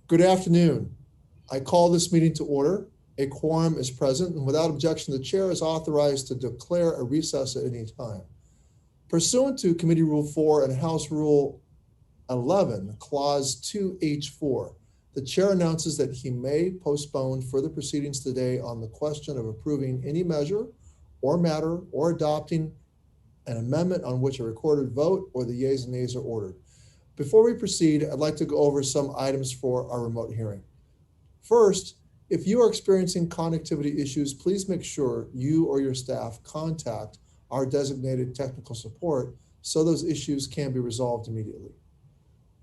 Good afternoon. I call this meeting to order. A quorum is present, and without objection, the chair is authorized to declare a recess at any time. Pursuant to Committee Rule 4 and House Rule 11, Clause 2H4, the chair announces that he may postpone further proceedings today on the question of approving any measure or matter or adopting an amendment on which a recorded vote or the yeas and nays are ordered. Before we proceed, I'd like to go over some items for our remote hearing. First, if you are experiencing connectivity issues, please make sure you or your staff contact our designated technical support so those issues can be resolved immediately.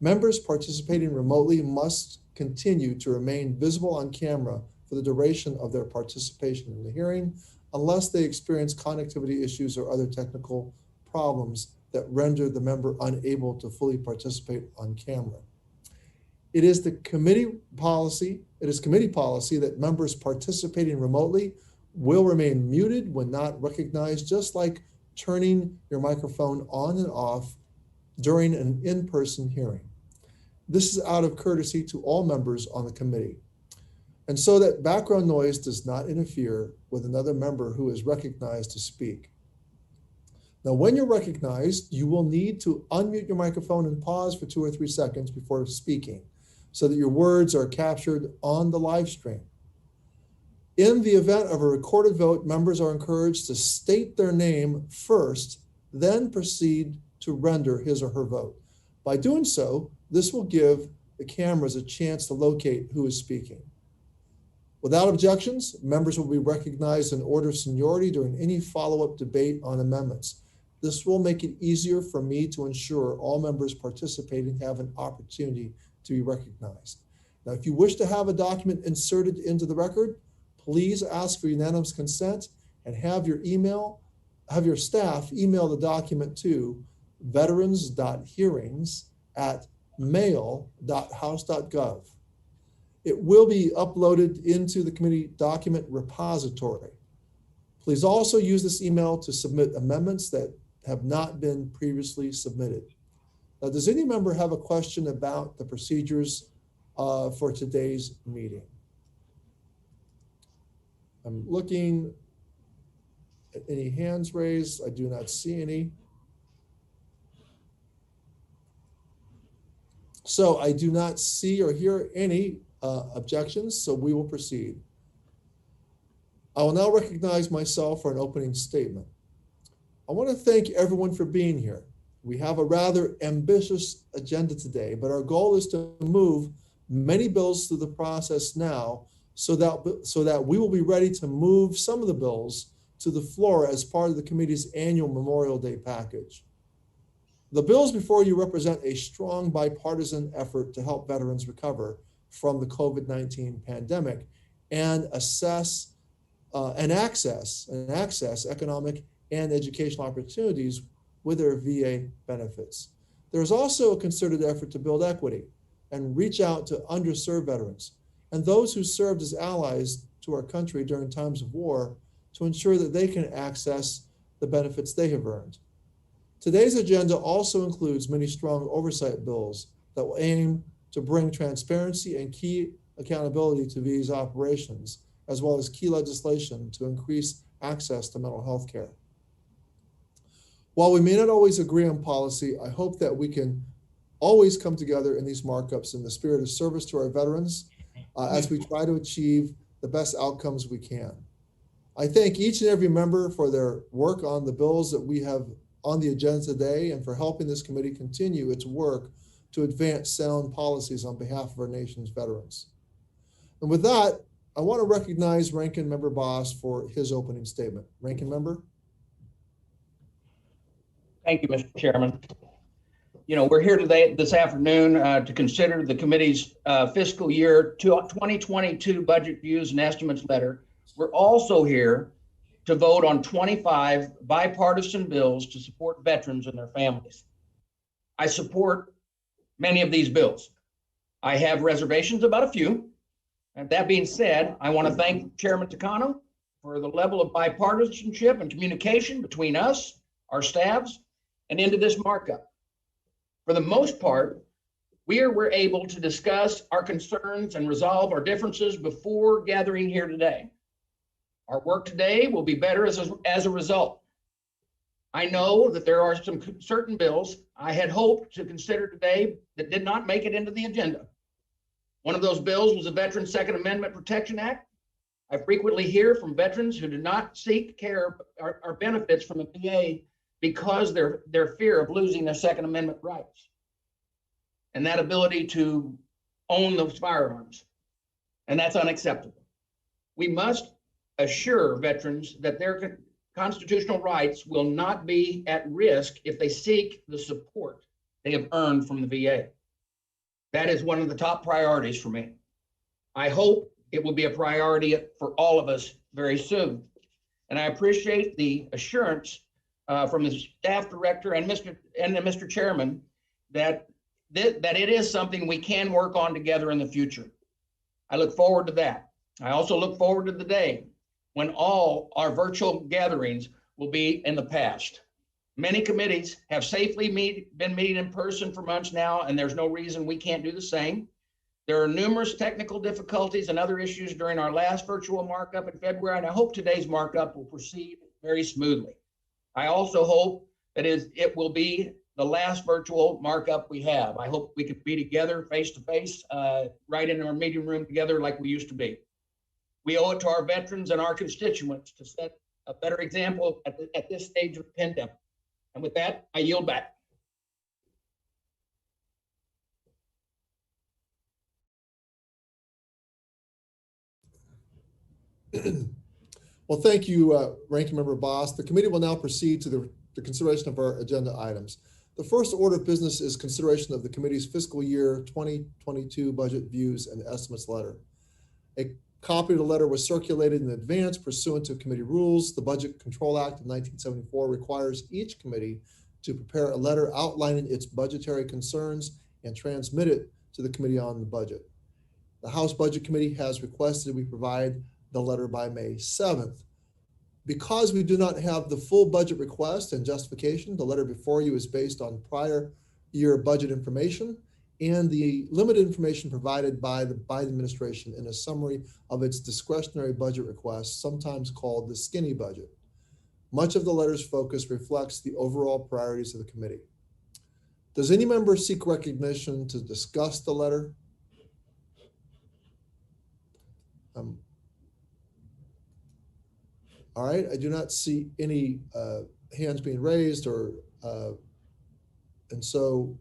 Members participating remotely must continue to remain visible on camera for the duration of their participation in the hearing, unless they experience connectivity issues or other technical problems that render the member unable to fully participate on camera. It is committee policy that members participating remotely will remain muted when not recognized, just like turning your microphone on and off during an in-person hearing. This is out of courtesy to all members on the committee, and so that background noise does not interfere with another member who is recognized to speak. Now, when you're recognized, you will need to unmute your microphone and pause for 2 or 3 seconds before speaking so that your words are captured on the live stream. In the event of a recorded vote, members are encouraged to state their name first, then proceed to render his or her vote. By doing so, this will give the cameras a chance to locate who is speaking. Without objections, members will be recognized in order of seniority during any follow-up debate on amendments. This will make it easier for me to ensure all members participating have an opportunity to be recognized. Now, if you wish to have a document inserted into the record, please ask for unanimous consent and have your staff email the document to veterans.hearings@mail.house.gov. It will be uploaded into the committee document repository. Please also use this email to submit amendments that have not been previously submitted. Now, does any member have a question about the procedures for today's meeting? I'm looking at any hands raised. I do not see any. So I do not see or hear any objections, so we will proceed. I will now recognize myself for an opening statement. I want to thank everyone for being here. We have a rather ambitious agenda today, but our goal is to move many bills through the process now so that we will be ready to move some of the bills to the floor as part of the committee's annual Memorial Day package. The bills before you represent a strong bipartisan effort to help veterans recover from the COVID-19 pandemic and access economic and educational opportunities with their VA benefits. There is also a concerted effort to build equity and reach out to underserved veterans and those who served as allies to our country during times of war to ensure that they can access the benefits they have earned. Today's agenda also includes many strong oversight bills that will aim to bring transparency and key accountability to these operations, as well as key legislation to increase access to mental health care. While we may not always agree on policy, I hope that we can always come together in these markups in the spirit of service to our veterans as we try to achieve the best outcomes we can. I thank each and every member for their work on the bills that we have on the agenda today and for helping this committee continue its work to advance sound policies on behalf of our nation's veterans. And with that, I want to recognize Ranking Member Boss for his opening statement. Ranking Member. Thank you, Mr. Chairman. We're here today, this afternoon, to consider the committee's fiscal year 2022 budget views and estimates letter. We're also here to vote on 25 bipartisan bills to support veterans and their families. I support many of these bills. I have reservations about a few. And that being said, I want to thank Chairman Takano for the level of bipartisanship and communication between us, our staffs, and into this markup. For the most part, we're able to discuss our concerns and resolve our differences before gathering here today. Our work today will be better as a result. I know that there are some certain bills I had hoped to consider today that did not make it into the agenda. One of those bills was the Veterans Second Amendment Protection Act. I frequently hear from veterans who do not seek care or benefits from the VA because their fear of losing their Second Amendment rights and that ability to own those firearms. And that's unacceptable. We must assure veterans that their constitutional rights will not be at risk if they seek the support they have earned from the VA. That is one of the top priorities for me. I hope it will be a priority for all of us very soon. And I appreciate the assurance from the staff director and Mr. Chairman that it is something we can work on together in the future. I look forward to that. I also look forward to the day when all our virtual gatherings will be in the past. Many committees have safely been meeting in person for months now, and there's no reason we can't do the same. There are numerous technical difficulties and other issues during our last virtual markup in February, and I hope today's markup will proceed very smoothly. I also hope that it will be the last virtual markup we have. I hope we can be together face to face, right in our meeting room together like we used to be. We owe it to our veterans and our constituents to set a better example at this stage of the pandemic. And with that, I yield back. Well, thank you, Ranking Member Boss. The committee will now proceed to the consideration of our agenda items. The first order of business is consideration of the committee's fiscal year 2022 budget views and estimates letter. A copy of the letter was circulated in advance pursuant to committee rules. The Budget Control Act of 1974 requires each committee to prepare a letter outlining its budgetary concerns and transmit it to the Committee on the Budget. The House Budget Committee has requested we provide the letter by May 7th. Because we do not have the full budget request and justification, the letter before you is based on prior year budget information and the limited information provided by the Biden administration in a summary of its discretionary budget request, sometimes called the skinny budget. Much of the letter's focus reflects the overall priorities of the committee. Does any member seek recognition to discuss the letter? All right, I do not see any hands being raised and so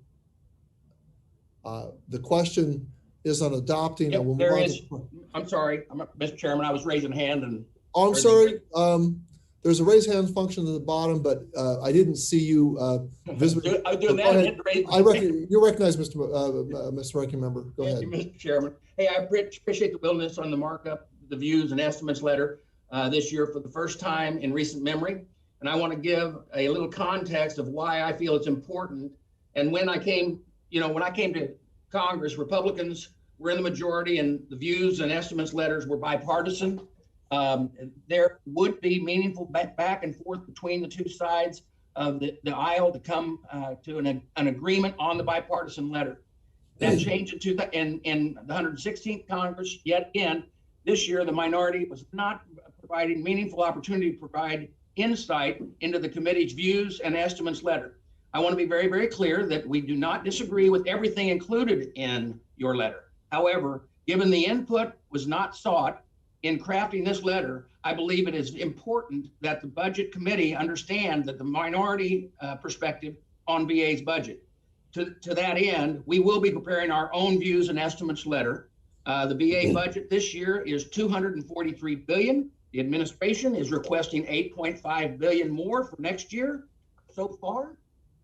the question is on adopting. Yep, there is. I'm sorry, Mr. Chairman, I was raising a hand and. Oh, I'm sorry. There's a raise hand function at the bottom, but I didn't see you visible. I'm doing that. You're recognized, Mr. Ranking Member. Go ahead. Thank you, Mr. Chairman. Hey, I appreciate the willingness on the markup, the views and estimates letter this year for the first time in recent memory. And I want to give a little context of why I feel it's important. And when I came to Congress, Republicans were in the majority and the views and estimates letters were bipartisan. There would be meaningful back and forth between the two sides of the aisle to come to an agreement on the bipartisan letter. That changed in the 116th Congress. Yet again, this year, the minority was not providing meaningful opportunity to provide insight into the committee's views and estimates letter. I want to be very, very clear that we do not disagree with everything included in your letter. However, given the input was not sought in crafting this letter, I believe it is important that the Budget Committee understand that the minority perspective on VA's budget. To that end, we will be preparing our own views and estimates letter. The VA budget this year is $243 billion. The administration is requesting $8.5 billion more for next year so far.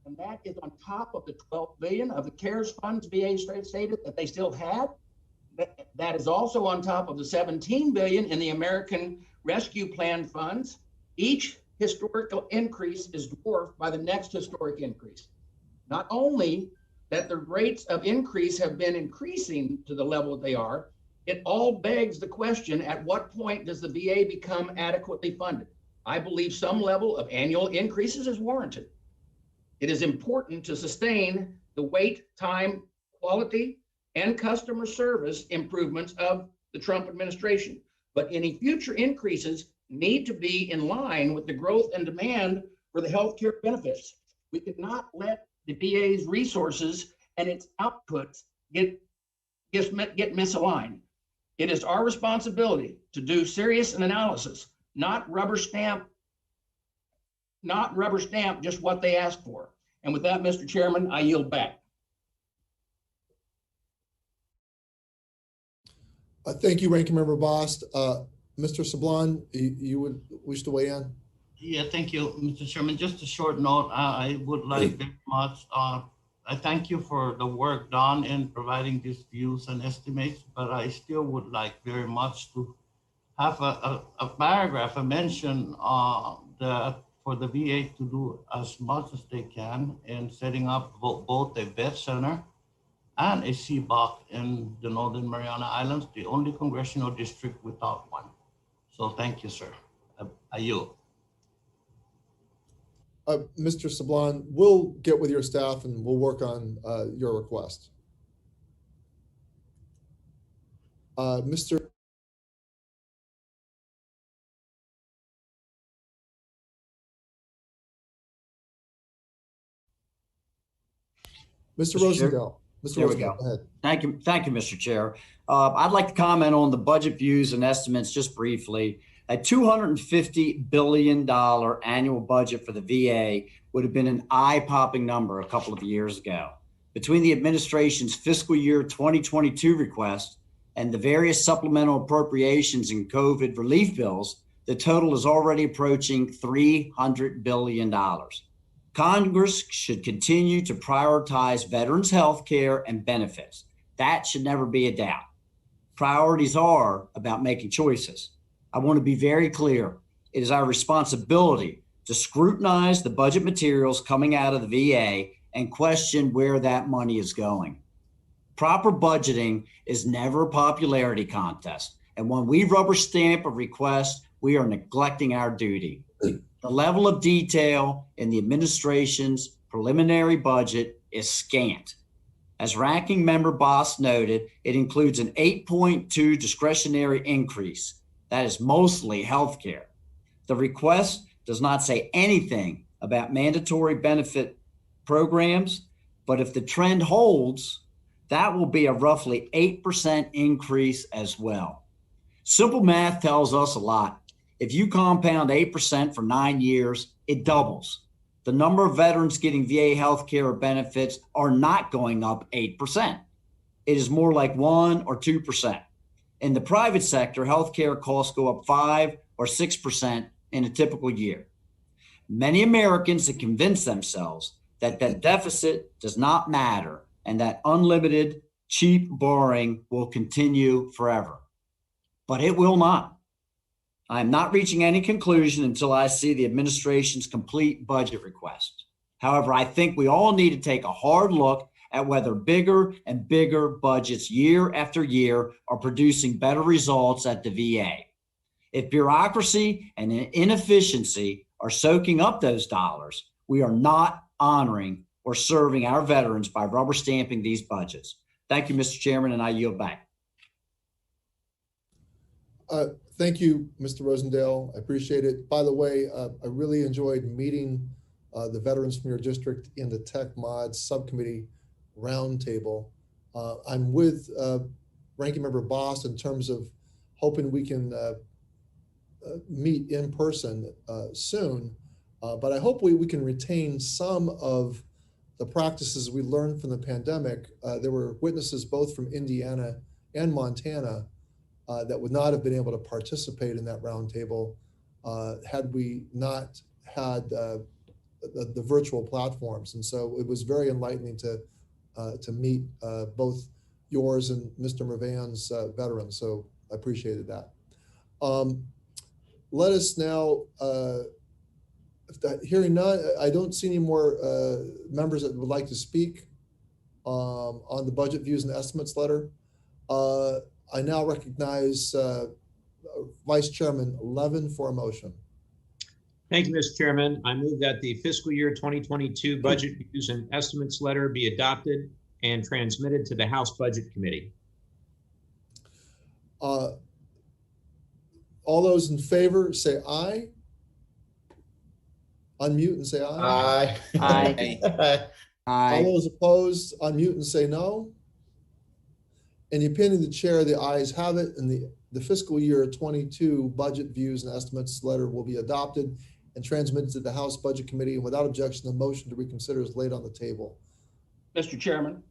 And that is on top of the $12 billion of the CARES funds VA stated that they still had. That is also on top of the $17 billion in the American Rescue Plan funds. Each historical increase is dwarfed by the next historic increase. Not only that the rates of increase have been increasing to the level that they are, it all begs the question, at what point does the VA become adequately funded? I believe some level of annual increases is warranted. It is important to sustain the wait time quality and customer service improvements of the Trump administration. But any future increases need to be in line with the growth and demand for the healthcare benefits. We cannot let the VA's resources and its outputs get misaligned. It is our responsibility to do serious analysis, not rubber stamp just what they ask for. And with that, Mr. Chairman, I yield back. Thank you, Ranking Member Bost. Mr. Sablon, you would wish to weigh in? Yeah, thank you, Mr. Chairman. Just a short note, I would like very much, I thank you for the work done in providing these views and estimates, but I still would like very much to have a paragraph, a mention for the VA to do as much as they can in setting up both a vet center and a CBOC in the Northern Mariana Islands, the only congressional district without one. So thank you, sir. I yield. Mr. Sablon, we'll get with your staff and we'll work on your request. Mr. Rosendale. There we go. Go ahead. Thank you, Mr. Chair. I'd like to comment on the budget views and estimates just briefly. A $250 billion annual budget for the VA would have been an eye-popping number a couple of years ago. Between the administration's fiscal year 2022 request and the various supplemental appropriations and COVID relief bills, the total is already approaching $300 billion. Congress should continue to prioritize veterans' health care and benefits. That should never be a doubt. Priorities are about making choices. I want to be very clear. It is our responsibility to scrutinize the budget materials coming out of the VA and question where that money is going. Proper budgeting is never a popularity contest. And when we rubber stamp a request, we are neglecting our duty. The level of detail in the administration's preliminary budget is scant. As Ranking Member Bost noted, it includes an 8.2 discretionary increase. That is mostly healthcare. The request does not say anything about mandatory benefit programs, but if the trend holds, that will be a roughly 8% increase as well. Simple math tells us a lot. If you compound 8% for 9 years, it doubles. The number of veterans getting VA healthcare benefits are not going up 8%. It is more like 1 or 2%. In the private sector, healthcare costs go up 5 or 6% in a typical year. Many Americans have convinced themselves that that deficit does not matter and that unlimited, cheap borrowing will continue forever. But it will not. I am not reaching any conclusion until I see the administration's complete budget request. However, I think we all need to take a hard look at whether bigger and bigger budgets year after year are producing better results at the VA. If bureaucracy and inefficiency are soaking up those dollars, we are not honoring or serving our veterans by rubber stamping these budgets. Thank you, Mr. Chairman, and I yield back. Thank you, Mr. Rosendale. I appreciate it. By the way, I really enjoyed meeting the veterans from your district in the Tech Mods Subcommittee Roundtable. I'm with Ranking Member Bost in terms of hoping we can meet in person soon, but I hope we can retain some of the practices we learned from the pandemic. There were witnesses both from Indiana and Montana that would not have been able to participate in that roundtable had we not had the virtual platforms. And so it was very enlightening to meet both yours and Mr. Mervan's veterans. So I appreciated that. Let us now, hearing none, I don't see any more members that would like to speak on the budget views and estimates letter. I now recognize Vice Chairman Levin for a motion. Thank you, Mr. Chairman. I move that the fiscal year 2022 budget views and estimates letter be adopted and transmitted to the House Budget Committee. All those in favor say aye. Unmute and say aye. Aye. All those opposed, unmute and say no. In the opinion of the chair, the ayes have it, and the fiscal year 22 budget views and estimates letter will be adopted and transmitted to the House Budget Committee. And without objection, the motion to reconsider is laid on the table. Mr. Chairman.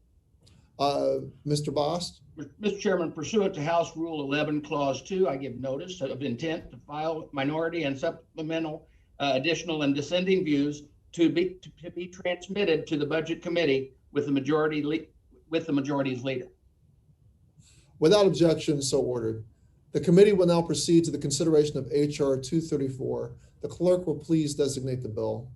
Mr. Bost? Mr. Chairman, pursuant to House Rule 11, Clause 2, I give notice of intent to file minority and supplemental additional and dissenting views to be transmitted to the Budget Committee with the majority's leader. Without objection, so ordered. The committee will now proceed to the consideration of H.R. 234. The clerk will please designate the bill.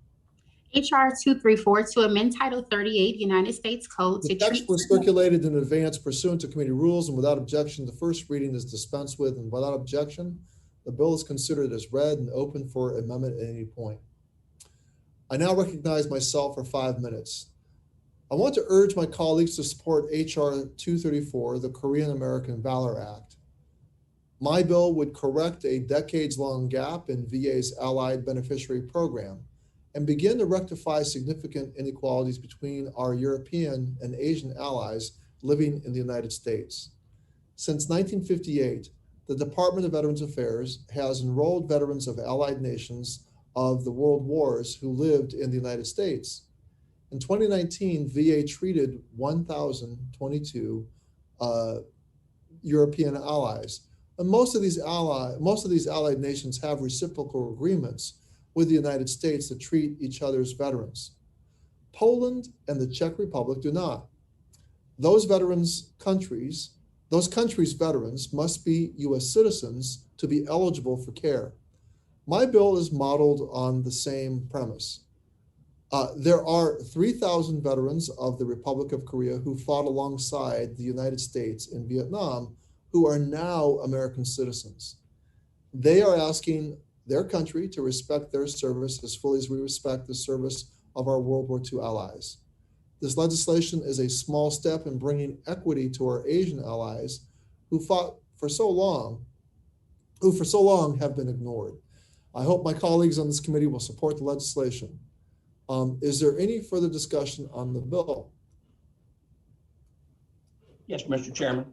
H.R. 234 to amend Title 38 United States Code The to text treat was circulated in advance pursuant to committee rules, and without objection, the first reading is dispensed with, and without objection, the bill is considered as read and open for amendment at any point. I now recognize myself for 5 minutes. I want to urge my colleagues to support H.R. 234, the Korean American Valor Act. My bill would correct a decades-long gap in VA's Allied Beneficiary Program and begin to rectify significant inequalities between our European and Asian allies living in the United States. Since 1958, the Department of Veterans Affairs has enrolled veterans of allied nations of the world wars who lived in the United States. In 2019, VA treated 1,022 European allies. And most of these allied nations have reciprocal agreements with the United States to treat each other's veterans. Poland and the Czech Republic do not. Those countries' veterans must be U.S. citizens to be eligible for care. My bill is modeled on the same premise. There are 3,000 veterans of the Republic of Korea who fought alongside the United States in Vietnam who are now American citizens. They are asking their country to respect their service as fully as we respect the service of our World War II allies. This legislation is a small step in bringing equity to our Asian allies who for so long have been ignored. I hope my colleagues on this committee will support the legislation. Is there any further discussion on the bill? Yes, Mr. Chairman.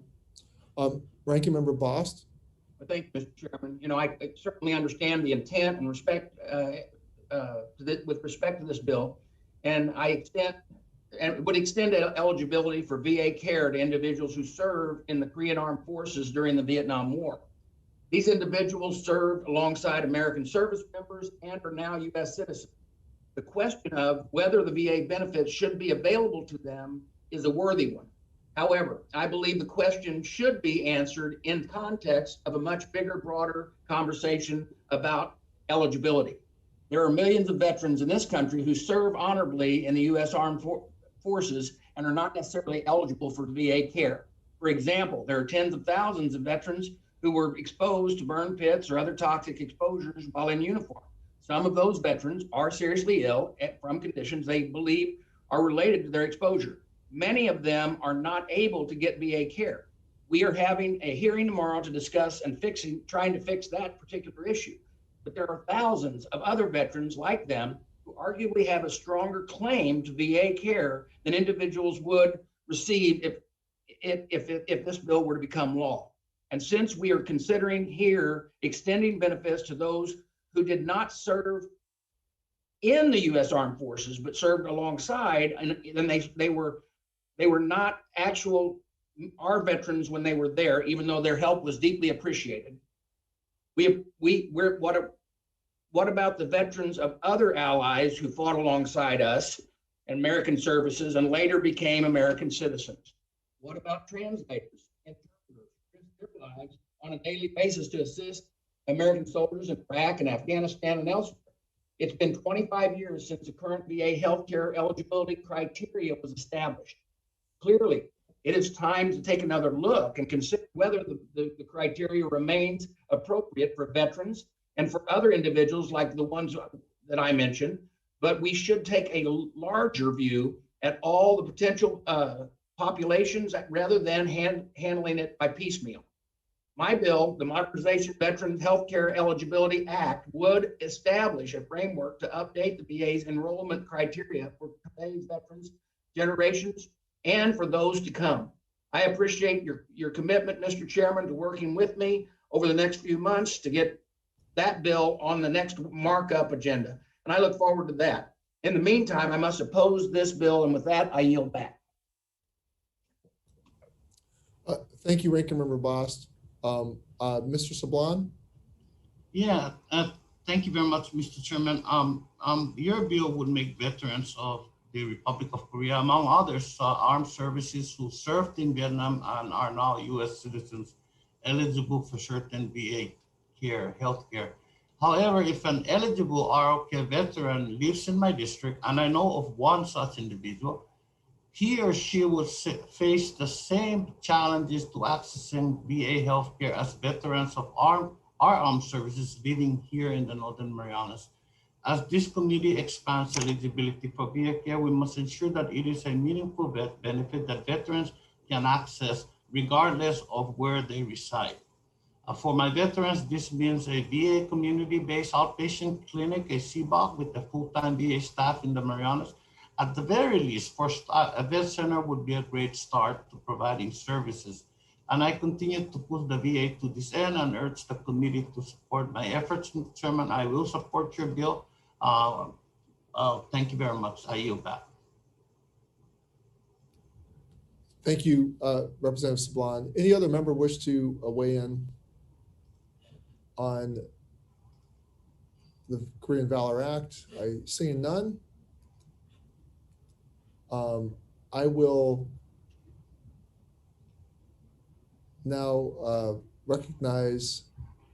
Ranking Member Bost? Thank you, Mr. Chairman. You know, I certainly understand the intent and respect with respect to this bill, and would extend eligibility for VA care to individuals who served in the Korean Armed Forces during the Vietnam War. These individuals served alongside American service members and are now U.S. citizens. The question of whether the VA benefits should be available to them is a worthy one. However, I believe the question should be answered in context of a much bigger, broader conversation about eligibility. There are millions of veterans in this country who serve honorably in the U.S. Armed Forces and are not necessarily eligible for VA care. For example, there are tens of thousands of veterans who were exposed to burn pits or other toxic exposures while in uniform. Some of those veterans are seriously ill from conditions they believe are related to their exposure. Many of them are not able to get VA care. We are having a hearing tomorrow to discuss and trying to fix that particular issue. But there are thousands of other veterans like them who arguably have a stronger claim to VA care than individuals would receive if this bill were to become law. And since we are considering here extending benefits to those who did not serve in the U.S. Armed Forces but served alongside, and then they were not our veterans when they were there, even though their help was deeply appreciated. What about the veterans of other allies who fought alongside us in American services and later became American citizens? What about translators and interpreters who risked their lives on a daily basis to assist American soldiers in Iraq and Afghanistan and elsewhere? It's been 25 years since the current VA healthcare eligibility criteria was established. Clearly, it is time to take another look and consider whether the criteria remains appropriate for veterans and for other individuals like the ones that I mentioned, but we should take a larger view at all the potential populations rather than handling it by piecemeal. My bill, the Modernization Veterans Healthcare Eligibility Act, would establish a framework to update the VA's enrollment criteria for today's veterans, generations, and for those to come. I appreciate your commitment, Mr. Chairman, to working with me over the next few months to get that bill on the next markup agenda. And I look forward to that. In the meantime, I must oppose this bill, and with that, I yield back. Thank you, Ranking Member Bost. Mr. Sablan? Yeah, thank you very much, Mr. Chairman. Your bill would make veterans of the Republic of Korea, among others, armed services who served in Vietnam and are now U.S. citizens, eligible for certain VA care, health care. However, if an eligible ROK veteran lives in my district, and I know of one such individual, he or she would face the same challenges to accessing VA healthcare as veterans of our armed services living here in the Northern Marianas. As this committee expands eligibility for VA care, we must ensure that it is a meaningful benefit that veterans can access regardless of where they reside. For my veterans, this means a VA community-based outpatient clinic, a CBOC with a full-time VA staff in the Marianas. At the very least, for a vet center would be a great start to providing services. And I continue to push the VA to this end and urge the committee to support my efforts, Mr. Chairman. I will support your bill. Thank you very much. I yield back. Thank you, Representative Sablan. Any other member wish to weigh in on the Korean Valor Act? I see none. I will now recognize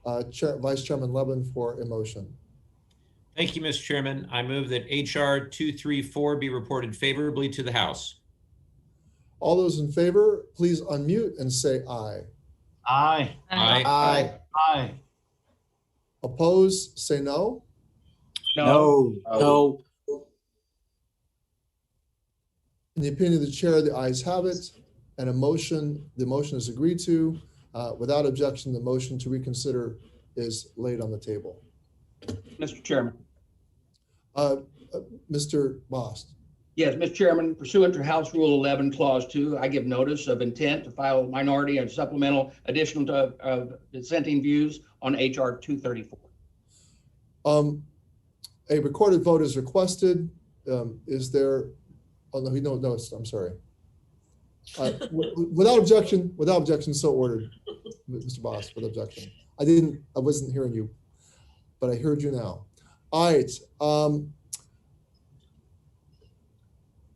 Vice Chairman Levin for a motion. Thank you, Mr. Chairman. I move that HR 234 be reported favorably to the House. All those in favor, please unmute and say aye. Aye. Aye. Aye. Aye. Oppose, say no. No. No. In the opinion of the chair, the ayes have it, and the motion is agreed to. Without objection, the motion to reconsider is laid on the table. Mr. Chairman. Mr. Bost. Yes, Mr. Chairman, pursuant to House Rule 11, Clause 2, I give notice of intent to file minority and supplemental additional to dissenting views on HR 234. A recorded vote is requested. Is there? Oh no, no, I'm sorry. Without objection, so ordered, Mr. Bost. With objection, I wasn't hearing you, but I heard you now. All right.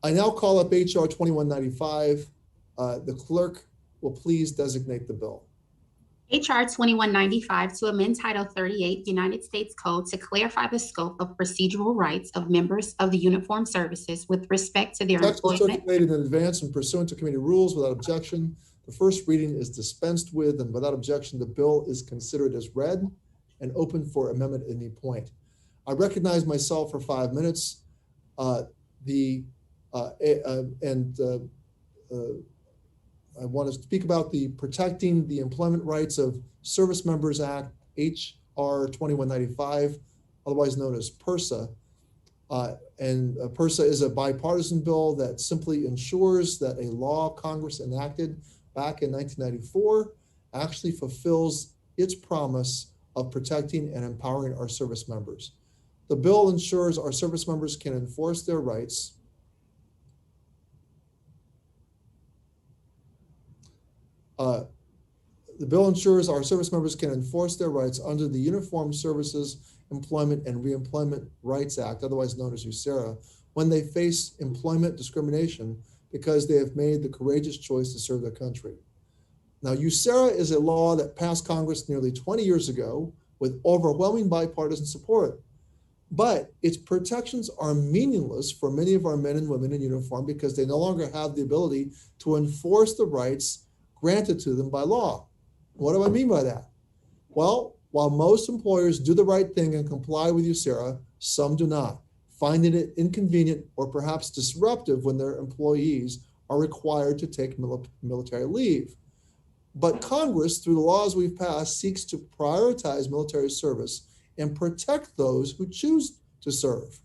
I now call up HR 2195. The clerk will please designate the bill. HR 2195 to amend Title 38 United States Code to clarify the scope of procedural rights of members of the uniformed services with respect to their Text was employment. circulated in advance and pursuant to committee rules without objection. The first reading is dispensed with, and without objection, the bill is considered as read and open for amendment at any point. I recognize myself for 5 minutes. I want to speak about the Protecting the Employment Rights of Service Members Act, HR 2195, otherwise known as PERSA. PERSA is a bipartisan bill that simply ensures that a law Congress enacted back in 1994 actually fulfills its promise of protecting and empowering our service members. The bill ensures our service members can enforce their rights the bill ensures our service members can enforce their rights under the Uniformed Services Employment and Reemployment Rights Act, otherwise known as USERRA, when they face employment discrimination because they have made the courageous choice to serve their country. Now, USERRA is a law that passed Congress nearly 20 years ago with overwhelming bipartisan support. But its protections are meaningless for many of our men and women in uniform because they no longer have the ability to enforce the rights granted to them by law. What do I mean by that? Well, while most employers do the right thing and comply with USERRA, some do not, finding it inconvenient or perhaps disruptive when their employees are required to take military leave. But Congress, through the laws we've passed, seeks to prioritize military service and protect those who choose to serve.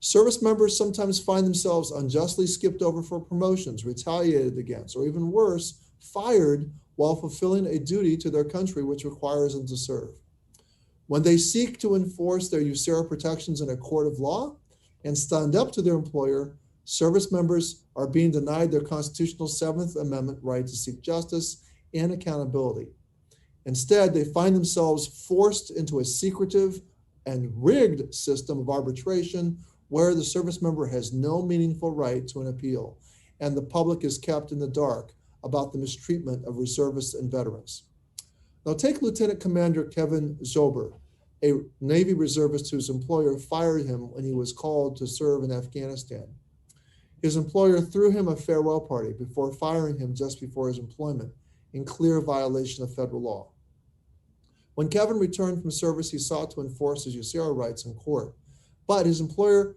Service members sometimes find themselves unjustly skipped over for promotions, retaliated against, or even worse, fired while fulfilling a duty to their country which requires them to serve. When they seek to enforce their USERRA protections in a court of law and stand up to their employer, service members are being denied their constitutional 7th Amendment right to seek justice and accountability. Instead, they find themselves forced into a secretive and rigged system of arbitration where the service member has no meaningful right to an appeal, and the public is kept in the dark about the mistreatment of reservists and veterans. Now take Lieutenant Commander Kevin Zober, a Navy reservist whose employer fired him when he was called to serve in Afghanistan. His employer threw him a farewell party before firing him just before his employment, in clear violation of federal law. When Kevin returned from service, he sought to enforce his USERRA rights in court, but his employer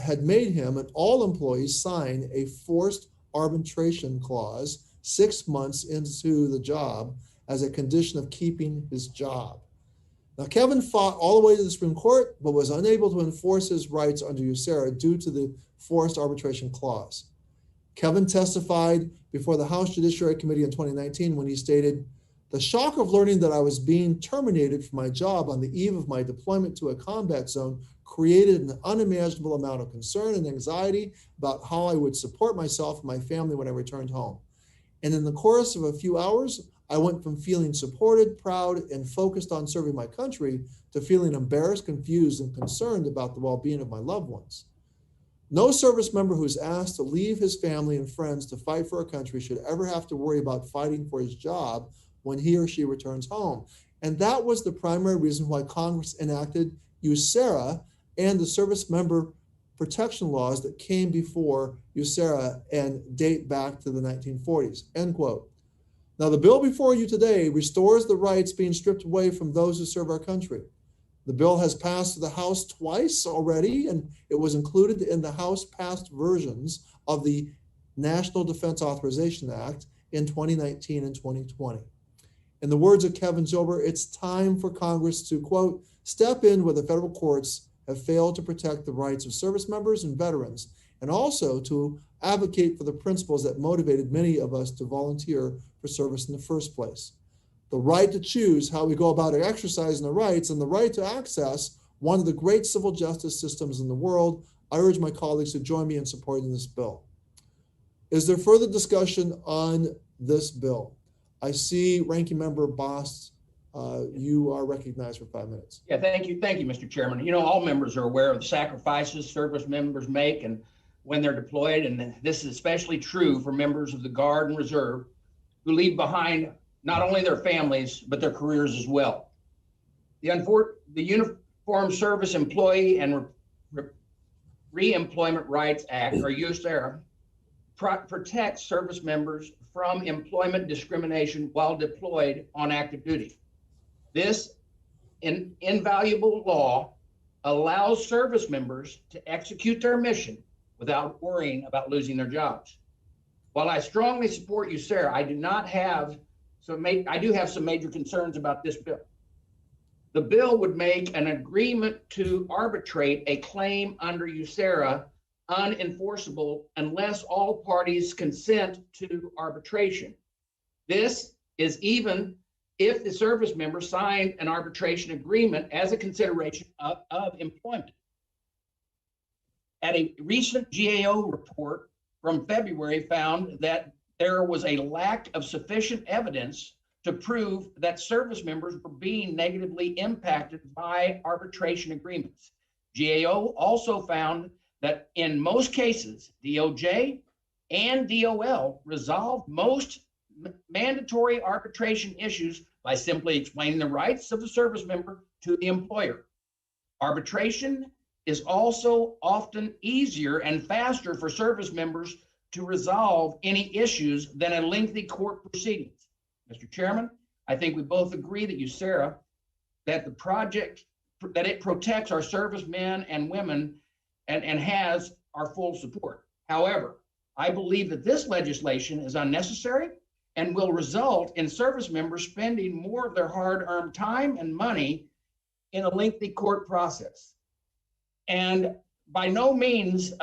had made him and all employees sign a forced arbitration clause 6 months into the job as a condition of keeping his job. Now, Kevin fought all the way to the Supreme Court, but was unable to enforce his rights under USERRA due to the forced arbitration clause. Kevin testified before the House Judiciary Committee in 2019 when he stated, "The shock of learning that I was being terminated from my job on the eve of my deployment to a combat zone created an unimaginable amount of concern and anxiety about how I would support myself and my family when I returned home. And in the course of a few hours, I went from feeling supported, proud, and focused on serving my country to feeling embarrassed, confused, and concerned about the well-being of my loved ones." No service member who's asked to leave his family and friends to fight for a country should ever have to worry about fighting for his job when he or she returns home. And that was the primary reason why Congress enacted USERRA and the service member protection laws that came before USERRA and date back to the 1940s, end quote. Now, the bill before you today restores the rights being stripped away from those who serve our country. The bill has passed the House twice already, and it was included in the House-passed versions of the National Defense Authorization Act in 2019 and 2020. In the words of Kevin Zober, it's time for Congress to, quote, step in where the federal courts have failed to protect the rights of service members and veterans, and also to advocate for the principles that motivated many of us to volunteer for service in the first place. The right to choose how we go about exercising the rights and the right to access one of the great civil justice systems in the world. I urge my colleagues to join me in supporting this bill. Is there further discussion on this bill? I see Ranking Member Boss, you are recognized for 5 minutes. Yeah, thank you, Mr. Chairman. You know, all members are aware of the sacrifices service members make and when they're deployed, and this is especially true for members of the Guard and Reserve who leave behind not only their families, but their careers as well. The Uniform Service Employee and Reemployment Rights Act, or USERRA, protects service members from employment discrimination while deployed on active duty. This invaluable law allows service members to execute their mission without worrying about losing their jobs. While I strongly support USERRA, I do have some major concerns about this bill. The bill would make an agreement to arbitrate a claim under USERRA unenforceable unless all parties consent to arbitration. This is even if the service member signed an arbitration agreement as a consideration of employment. At a recent GAO report from February found that there was a lack of sufficient evidence to prove that service members were being negatively impacted by arbitration agreements. GAO also found that in most cases, DOJ and DOL resolved most mandatory arbitration issues by simply explaining the rights of the service member to the employer. Arbitration is also often easier and faster for service members to resolve any issues than a lengthy court proceedings. Mr. Chairman, I think we both agree that USERRA, that it protects our servicemen and women and has our full support. However, I believe that this legislation is unnecessary and will result in service members spending more of their hard-earned time and money in a lengthy court process. And by no means do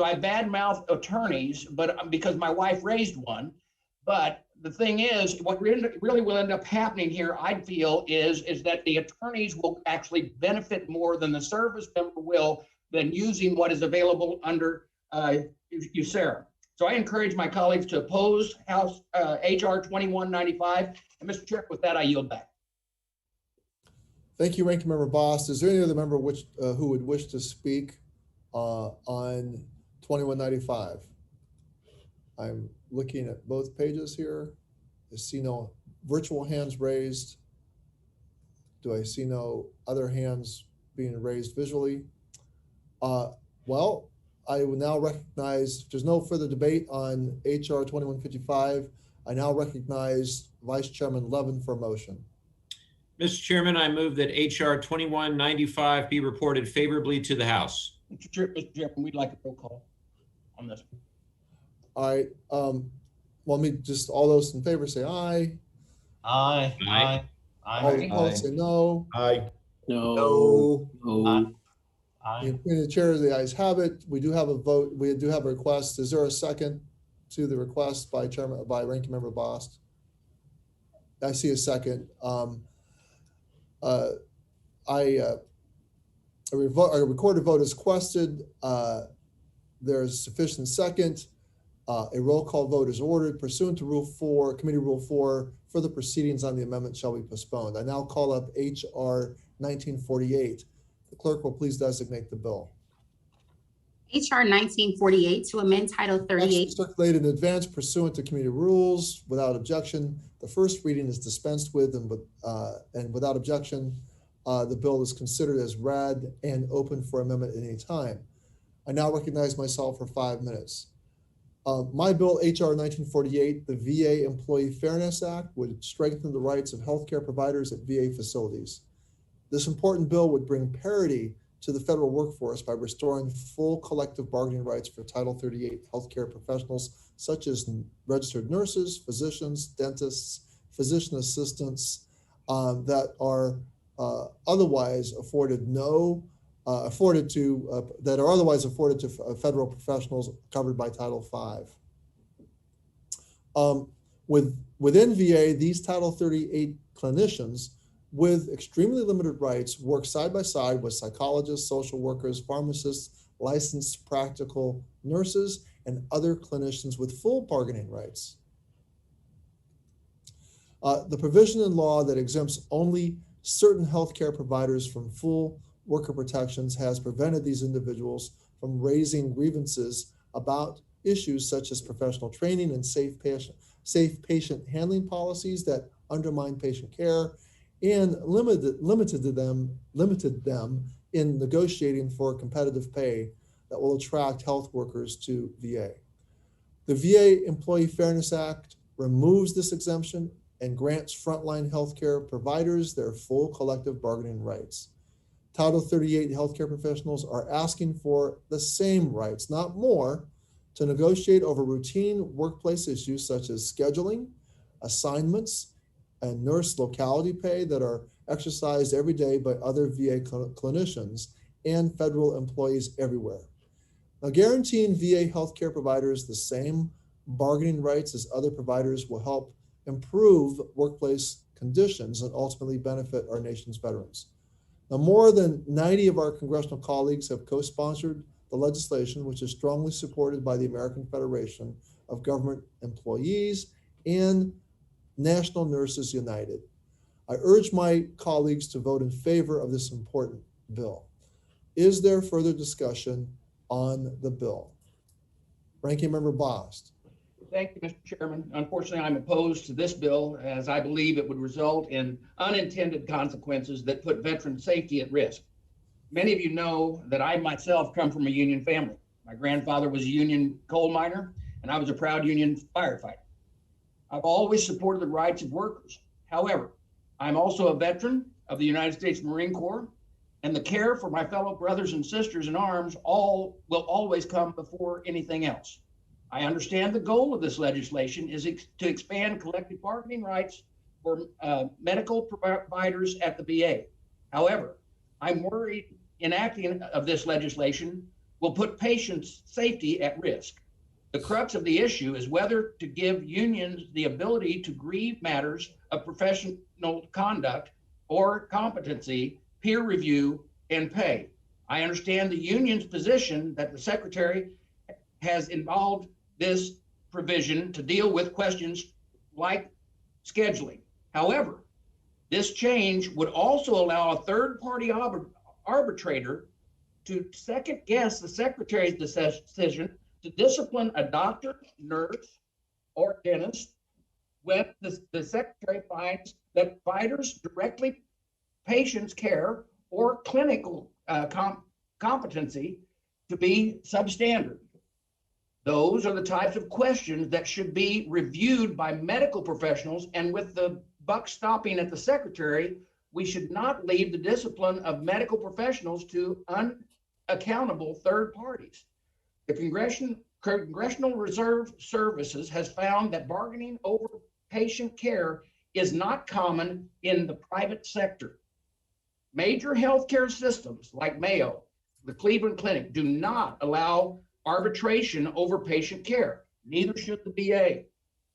I badmouth attorneys, but because my wife raised one. But the thing is, what really will end up happening here, I feel, is that the attorneys will actually benefit more than the service member will than using what is available under USERRA. So I encourage my colleagues to oppose House HR 2195. And Mr. Chair, with that, I yield back. Thank you, Ranking Member Bost. Is there any other member who would wish to speak on 2195? I'm looking at both pages here. I see no virtual hands raised. Do I see no other hands being raised visually? Well, I will now recognize, if there's no further debate on HR 2155, I now recognize Vice Chairman Levin for a motion. Mr. Chairman, I move that HR 2195 be reported favorably to the House. Mr. Chairman, we'd like a roll call on this. All right. Let me just, all those in favor say aye. Aye. Aye. All opposed say no. Aye. No. Aye. In the chair, the ayes have it. We do have a vote. We do have a request. Is there a second to the request by Ranking Member Bost? I see a second. A recorded vote is requested. There's sufficient second. A roll call vote is ordered pursuant to Rule 4, Committee Rule 4. Further proceedings on the amendment shall be postponed. I now call up HR 1948. The clerk will please designate the bill. HR 1948 to amend Title 38. Circulated in advance pursuant to committee rules without objection. The first reading is dispensed with, and without objection, the bill is considered as read and open for amendment at any time. I now recognize myself for 5 minutes. My bill, HR 1948, the VA Employee Fairness Act, would strengthen the rights of healthcare providers at VA facilities. This important bill would bring parity to the federal workforce by restoring full collective bargaining rights for Title 38 healthcare professionals, such as registered nurses, physicians, dentists, physician assistants, that are otherwise afforded to federal professionals covered by Title V. Within VA, these Title 38 clinicians with extremely limited rights work side by side with psychologists, social workers, pharmacists, licensed practical nurses, and other clinicians with full bargaining rights. The provision in law that exempts only certain healthcare providers from full worker protections has prevented these individuals from raising grievances about issues such as professional training and safe patient handling policies that undermine patient care, and limited them in negotiating for competitive pay that will attract health workers to VA. The VA Employee Fairness Act removes this exemption and grants frontline healthcare providers their full collective bargaining rights. Title 38 healthcare professionals are asking for the same rights, not more, to negotiate over routine workplace issues such as scheduling, assignments, and nurse locality pay that are exercised every day by other VA clinicians and federal employees everywhere. Now, guaranteeing VA healthcare providers the same bargaining rights as other providers will help improve workplace conditions and ultimately benefit our nation's veterans. Now, more than 90 of our congressional colleagues have co-sponsored the legislation, which is strongly supported by the American Federation of Government Employees and National Nurses United. I urge my colleagues to vote in favor of this important bill. Is there further discussion on the bill? Ranking Member Bost. Thank you, Mr. Chairman. Unfortunately, I'm opposed to this bill as I believe it would result in unintended consequences that put veteran safety at risk. Many of you know that I myself come from a union family. My grandfather was a union coal miner, and I was a proud union firefighter. I've always supported the rights of workers. However, I'm also a veteran of the United States Marine Corps, and the care for my fellow brothers and sisters in arms will always come before anything else. I understand the goal of this legislation is to expand collective bargaining rights for medical providers at the VA. However, I'm worried enacting of this legislation will put patients' safety at risk. The crux of the issue is whether to give unions the ability to grieve matters of professional conduct or competency, peer review, and pay. I understand the union's position that the Secretary has involved this provision to deal with questions like scheduling. However, this change would also allow a third-party arbitrator to second guess the Secretary's decision to discipline a doctor, nurse, or dentist when the Secretary finds that providers directly patients' care or clinical competency to be substandard. Those are the types of questions that should be reviewed by medical professionals, and with the buck stopping at the Secretary, we should not leave the discipline of medical professionals to unaccountable third parties. The Congressional Reserve Services has found that bargaining over patient care is not common in the private sector. Major healthcare systems like Mayo, the Cleveland Clinic, do not allow arbitration over patient care. Neither should the VA.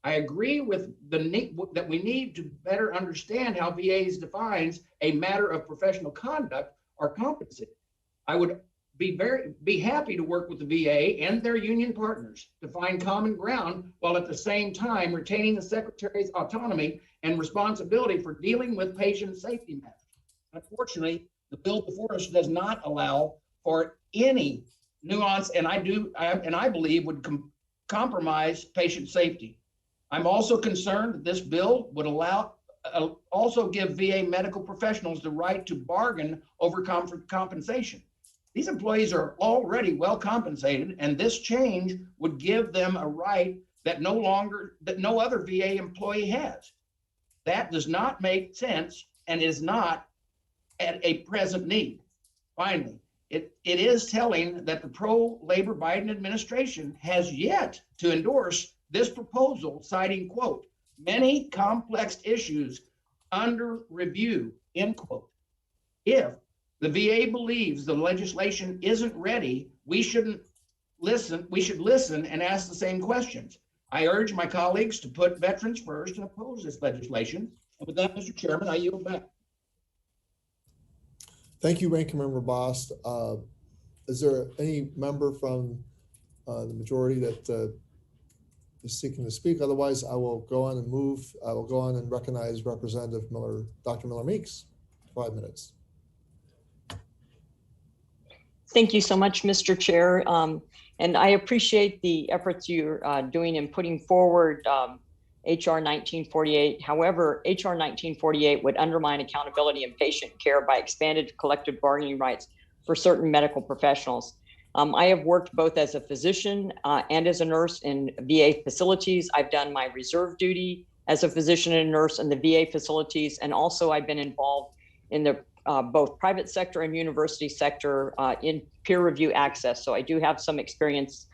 I agree with the need that we need to better understand how VAs defines a matter of professional conduct or competency. I would be happy to work with the VA and their union partners to find common ground, while at the same time retaining the Secretary's autonomy and responsibility for dealing with patient safety matters. Unfortunately, the bill before us does not allow for any nuance, and I believe would compromise patient safety. I'm also concerned that this bill would also give VA medical professionals the right to bargain over compensation. These employees are already well compensated, and this change would give them a right that no other VA employee has. That does not make sense and is not at a present need. Finally, it is telling that the pro-labor Biden administration has yet to endorse this proposal, citing, quote, many complex issues under review, end quote. If the VA believes the legislation isn't ready, we should listen and ask the same questions. I urge my colleagues to put veterans first and oppose this legislation. And with that, Mr. Chairman, I yield back. Thank you, Ranking Member Bost. Is there any member from the majority that is seeking to speak? Otherwise, I will go on and recognize Representative Miller, Dr. Miller Meeks, 5 minutes. Thank you so much, Mr. Chair. And I appreciate the efforts you're doing in putting forward HR 1948. However, HR 1948 would undermine accountability in patient care by expanded collective bargaining rights for certain medical professionals. I have worked both as a physician and as a nurse in VA facilities. I've done my reserve duty as a physician and nurse in the VA facilities, and also I've been involved in the both private sector and university sector in peer review access. So I do have some experience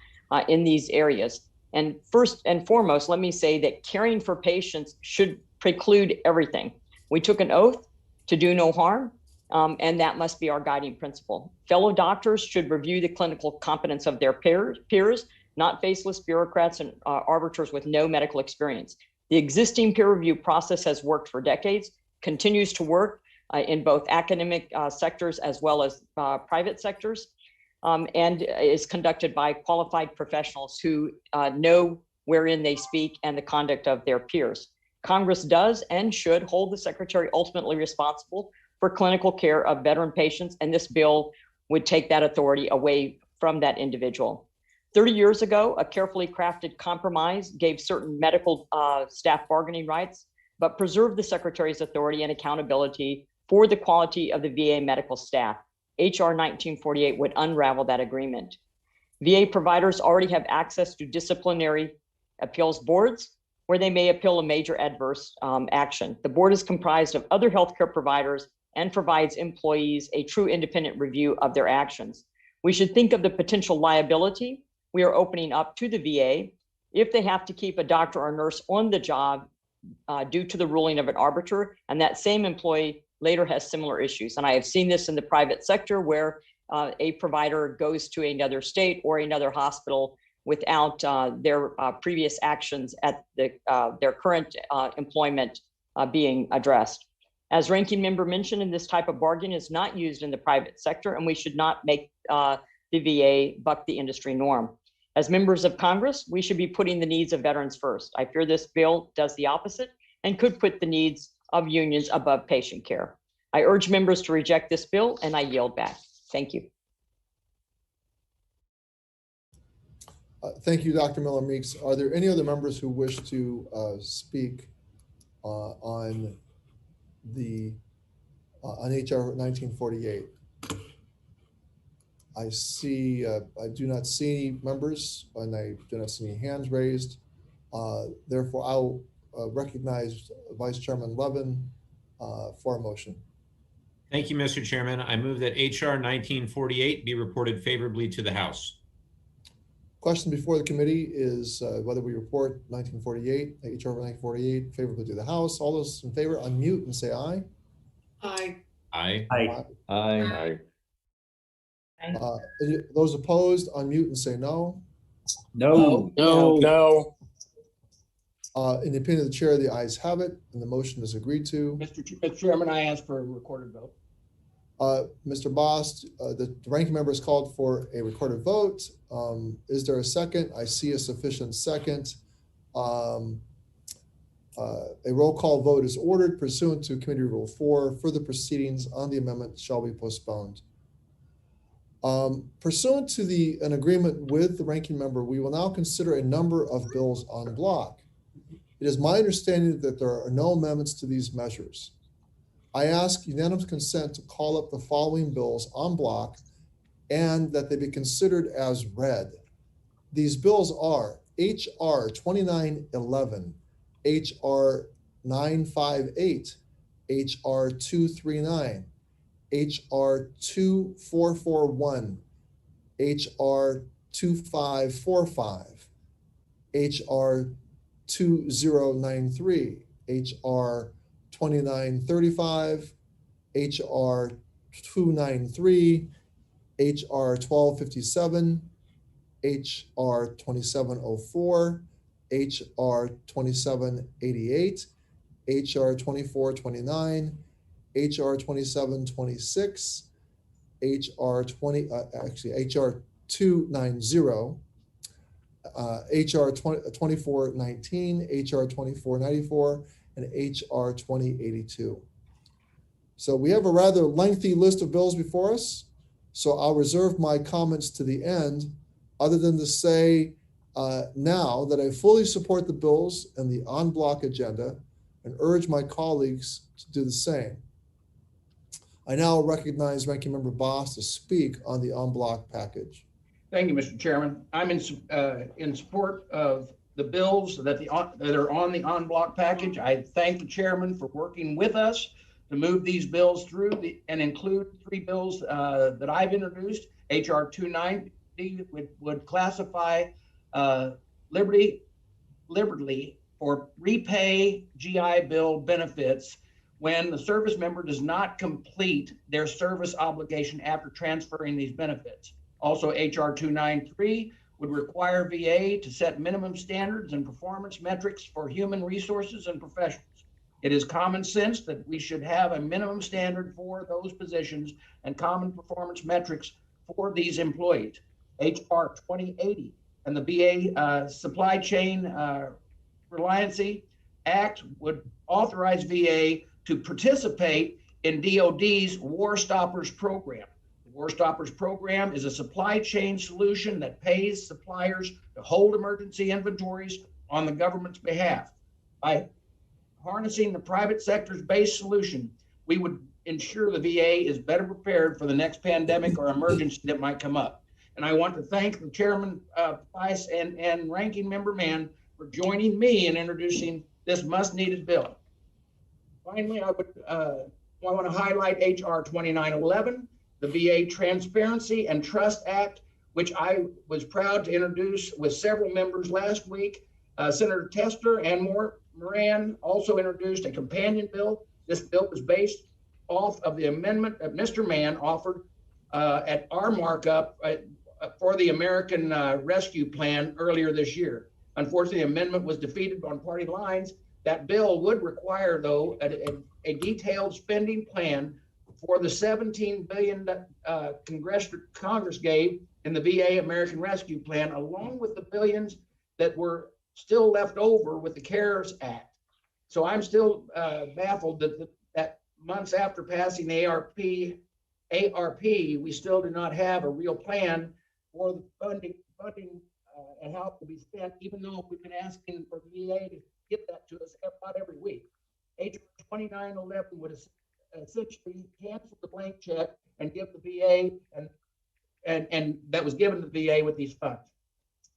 in these areas. And first and foremost, let me say that caring for patients should preclude everything. We took an oath to do no harm, and that must be our guiding principle. Fellow doctors should review the clinical competence of their peers, not faceless bureaucrats and arbiters with no medical experience. The existing peer review process has worked for decades, continues to work in both academic sectors as well as private sectors. And is conducted by qualified professionals who know wherein they speak and the conduct of their peers. Congress does and should hold the Secretary ultimately responsible for clinical care of veteran patients, and this bill would take that authority away from that individual. 30 years ago, a carefully crafted compromise gave certain medical staff bargaining rights, but preserved the Secretary's authority and accountability for the quality of the VA medical staff. HR 1948 would unravel that agreement. VA providers already have access to disciplinary appeals boards where they may appeal a major adverse action. The board is comprised of other healthcare providers and provides employees a true independent review of their actions. We should think of the potential liability we are opening up to the VA if they have to keep a doctor or nurse on the job due to the ruling of an arbiter, and that same employee later has similar issues. And I have seen this in the private sector where a provider goes to another state or another hospital without their previous actions at their current employment being addressed. As ranking member mentioned, this type of bargain is not used in the private sector, and we should not make the VA buck the industry norm. As members of Congress, we should be putting the needs of veterans first. I fear this bill does the opposite and could put the needs of unions above patient care. I urge members to reject this bill, and I yield back. Thank you. Thank you, Dr. Miller-Meeks. Are there any other members who wish to speak on HR 1948? I do not see members, and I do not see any hands raised. Therefore, I'll recognize Vice Chairman Levin for a motion. Thank you, Mr. Chairman. I move that HR 1948 be reported favorably to the House. Question before the committee is whether we report 1948, HR 1948 favorably to the House. All those in favor, unmute and say aye. Aye. Aye. Aye. Aye. Those opposed, unmute and say no. No. No. In the opinion of the chair, the ayes have it, and the motion is agreed to. Mr. Chairman, I ask for a recorded vote. Mr. Bost, the ranking member has called for a recorded vote. Is there a second? I see a sufficient second. A roll call vote is ordered pursuant to Committee Rule 4. Further proceedings on the amendment shall be postponed. Pursuant to an agreement with the ranking member, we will now consider a number of bills en bloc. It is my understanding that there are no amendments to these measures. I ask unanimous consent to call up the following bills en bloc and that they be considered as read. These bills are HR 2911, HR 958, HR 239, HR 2441, HR 2545, HR 2093, HR 2935, HR 293, HR 1257, HR 2704, HR 2788, HR 2429, HR 2726, HR 290, HR 2419, HR 2494, and HR 2082. So we have a rather lengthy list of bills before us. So I'll reserve my comments to the end, other than to say now that I fully support the bills and the en bloc agenda and urge my colleagues to do the same. I now recognize Ranking Member Bost to speak on the en bloc package. Thank you, Mr. Chairman. I'm in support of the bills that are on the en bloc package. I thank the chairman for working with us to move these bills through and include 3 bills that I've introduced. HR 290 would classify Liberty for repay GI Bill benefits when the service member does not complete their service obligation after transferring these benefits. Also, HR 293 would require VA to set minimum standards and performance metrics for human resources and professionals. It is common sense that we should have a minimum standard for those positions and common performance metrics for these employees. HR 2080 and the VA Supply Chain Resiliency Act would authorize VA to participate in DoD's War Stoppers program. The War Stoppers program is a supply chain solution that pays suppliers to hold emergency inventories on the government's behalf. By harnessing the private sector's base solution, we would ensure the VA is better prepared for the next pandemic or emergency that might come up. And I want to thank the Chairman Vice and Ranking Member Mann for joining me in introducing this much-needed bill. Finally, I want to highlight HR 2911, the VA Transparency and Trust Act, which I was proud to introduce with several members last week. Senator Tester and Moran also introduced a companion bill. This bill was based off of the amendment that Mr. Mann offered at our markup for the American Rescue Plan earlier this year. Unfortunately, the amendment was defeated on party lines. That bill would require, though, a detailed spending plan for the $17 billion Congress gave in the VA American Rescue Plan, along with the billions that were still left over with the CARES Act. So I'm still baffled that months after passing ARP, we still do not have a real plan for the funding and how it will be spent, even though we've been asking for the VA to get that to us about every week. HR 2911 would essentially cancel the blank check and give the VA and that was given to the VA with these funds.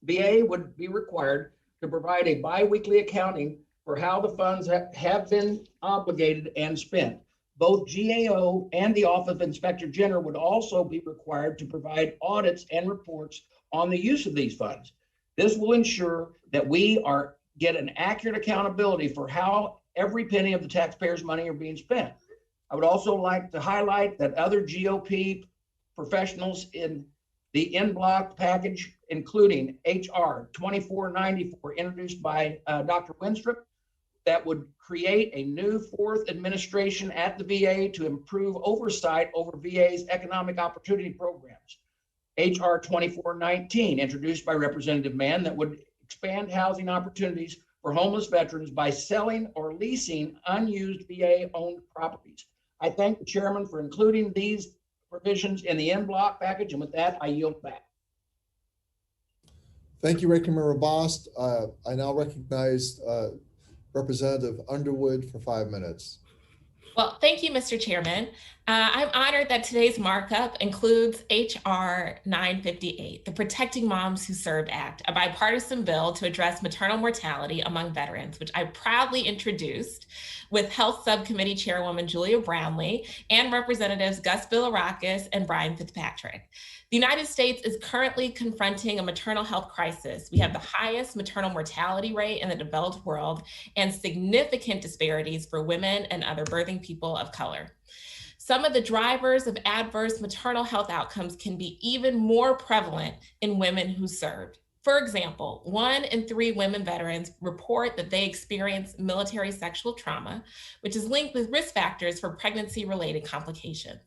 VA would be required to provide a biweekly accounting for how the funds have been obligated and spent. Both GAO and the Office of Inspector General would also be required to provide audits and reports on the use of these funds. This will ensure that we get an accurate accountability for how every penny of the taxpayers' money are being spent. I would also like to highlight that other GOP professionals in the in-block package, including HR 2494, introduced by Dr. Winstrup, that would create a new fourth administration at the VA to improve oversight over VA's economic opportunity programs. HR 2419, introduced by Representative Mann, that would expand housing opportunities for homeless veterans by selling or leasing unused VA-owned properties. I thank the chairman for including these provisions in the in-block package, and with that, I yield back. Thank you, Ranking Member Bost. I now recognize Representative Underwood for 5 minutes. Well, thank you, Mr. Chairman. I'm honored that today's markup includes HR 958, the Protecting Moms Who Served Act, a bipartisan bill to address maternal mortality among veterans, which I proudly introduced with Health Subcommittee Chairwoman Julia Brownlee and Representatives Gus Bilirakis and Brian Fitzpatrick. The United States is currently confronting a maternal health crisis. We have the highest maternal mortality rate in the developed world and significant disparities for women and other birthing people of color. Some of the drivers of adverse maternal health outcomes can be even more prevalent in women who served. For example, 1 in 3 women veterans report that they experience military sexual trauma, which is linked with risk factors for pregnancy-related complications.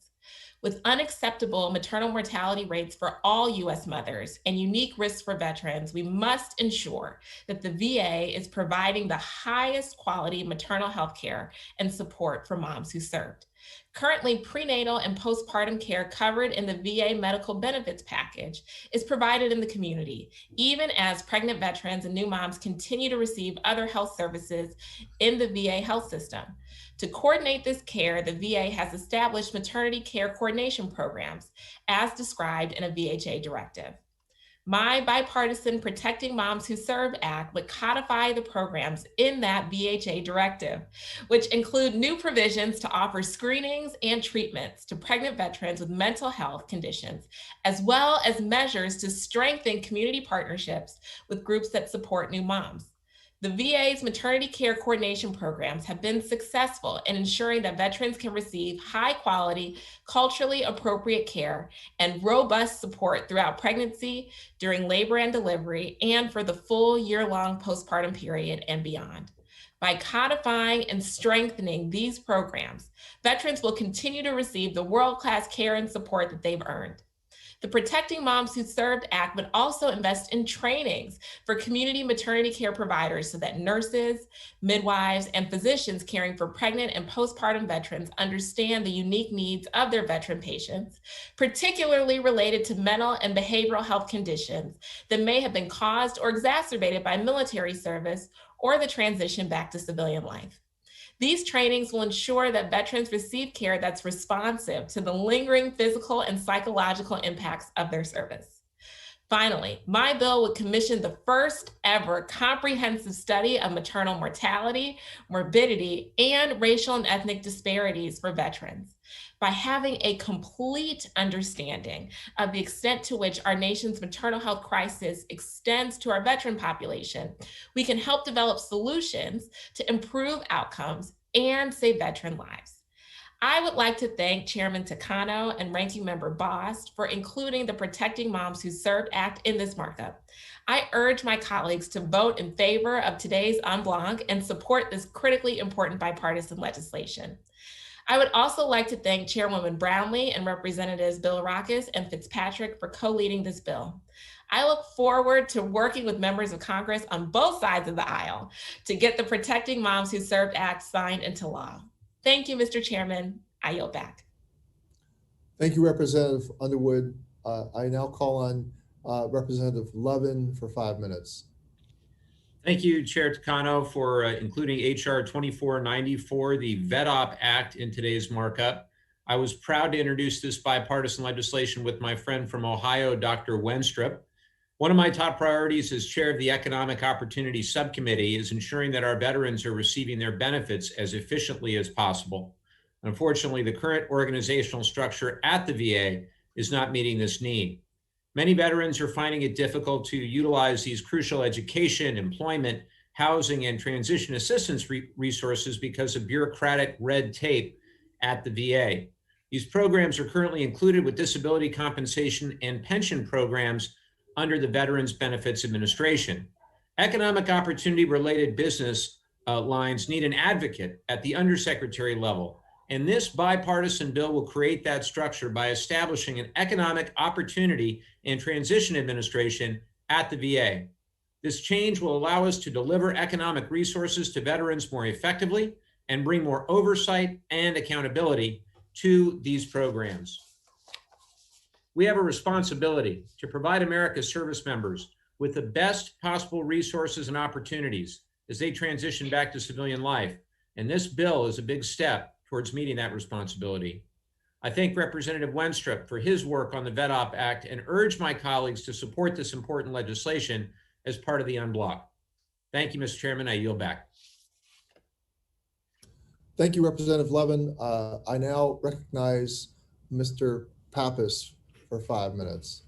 With unacceptable maternal mortality rates for all U.S. mothers and unique risks for veterans, we must ensure that the VA is providing the highest quality maternal health care and support for moms who served. Currently, prenatal and postpartum care covered in the VA medical benefits package is provided in the community, even as pregnant veterans and new moms continue to receive other health services in the VA health system. To coordinate this care, the VA has established maternity care coordination programs as described in a VHA directive. My bipartisan Protecting Moms Who Serve Act would codify the programs in that VHA directive, which include new provisions to offer screenings and treatments to pregnant veterans with mental health conditions, as well as measures to strengthen community partnerships with groups that support new moms. The VA's maternity care coordination programs have been successful in ensuring that veterans can receive high quality, culturally appropriate care and robust support throughout pregnancy, during labor and delivery, and for the full year-long postpartum period and beyond. By codifying and strengthening these programs, veterans will continue to receive the world-class care and support that they've earned. The Protecting Moms Who Served Act would also invest in trainings for community maternity care providers so that nurses, midwives, and physicians caring for pregnant and postpartum veterans understand the unique needs of their veteran patients, particularly related to mental and behavioral health conditions that may have been caused or exacerbated by military service or the transition back to civilian life. These trainings will ensure that veterans receive care that's responsive to the lingering physical and psychological impacts of their service. Finally, my bill would commission the first ever comprehensive study of maternal mortality, morbidity, and racial and ethnic disparities for veterans. By having a complete understanding of the extent to which our nation's maternal health crisis extends to our veteran population, we can help develop solutions to improve outcomes and save veteran lives. I would like to thank Chairman Takano and Ranking Member Bost for including the Protecting Moms Who Served Act in this markup. I urge my colleagues to vote in favor of today's en bloc and support this critically important bipartisan legislation. I would also like to thank Chairwoman Brownlee and Representatives Bilirakis and Fitzpatrick for co-leading this bill. I look forward to working with members of Congress on both sides of the aisle to get the Protecting Moms Who Served Act signed into law. Thank you, Mr. Chairman. I yield back. Thank you, Representative Underwood. I now call on Representative Levin for 5 minutes. Thank you, Chair Takano, for including HR 2494, the Vet Act, in today's markup. I was proud to introduce this bipartisan legislation with my friend from Ohio, Dr. Wenstrup. One of my top priorities as chair of the Economic Opportunity Subcommittee is ensuring that our veterans are receiving their benefits as efficiently as possible. Unfortunately, the current organizational structure at the VA is not meeting this need. Many veterans are finding it difficult to utilize these crucial education, employment, housing, and transition assistance resources because of bureaucratic red tape at the VA. These programs are currently included with disability compensation and pension programs under the Veterans Benefits Administration. Economic opportunity related business lines need an advocate at the undersecretary level, and this bipartisan bill will create that structure by establishing an Economic Opportunity and Transition Administration at the VA. This change will allow us to deliver economic resources to veterans more effectively and bring more oversight and accountability to these programs. We have a responsibility to provide America's service members with the best possible resources and opportunities as they transition back to civilian life. And this bill is a big step towards meeting that responsibility. I thank Representative Wenstrup for his work on the Vet Act and urge my colleagues to support this important legislation as part of the en bloc. Thank you, Mr. Chairman. I yield back. Thank you, Representative Levin. I now recognize Mr. Pappas for 5 minutes.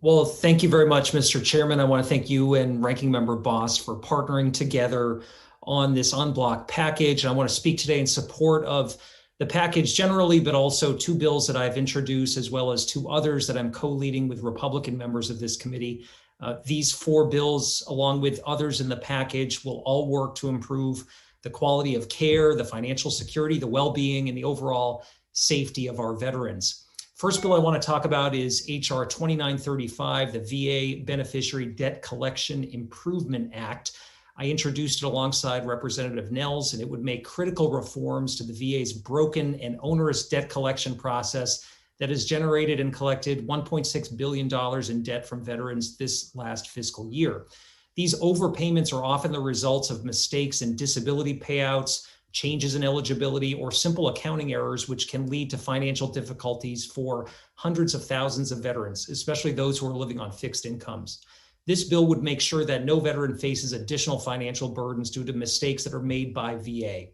Well, thank you very much, Mr. Chairman. I want to thank you and Ranking Member Bost for partnering together on this en bloc package. I want to speak today in support of the package generally, but also 2 bills that I've introduced, as well as 2 others that I'm co-leading with Republican members of this committee. These 4 bills, along with others in the package, will all work to improve the quality of care, the financial security, the well-being, and the overall safety of our veterans. First bill I want to talk about is HR 2935, the VA Beneficiary Debt Collection Improvement Act. I introduced it alongside Representative Nels, and it would make critical reforms to the VA's broken and onerous debt collection process that has generated and collected $1.6 billion in debt from veterans this last fiscal year. These overpayments are often the results of mistakes in disability payouts, changes in eligibility, or simple accounting errors, which can lead to financial difficulties for hundreds of thousands of veterans, especially those who are living on fixed incomes. This bill would make sure that no veteran faces additional financial burdens due to mistakes that are made by VA.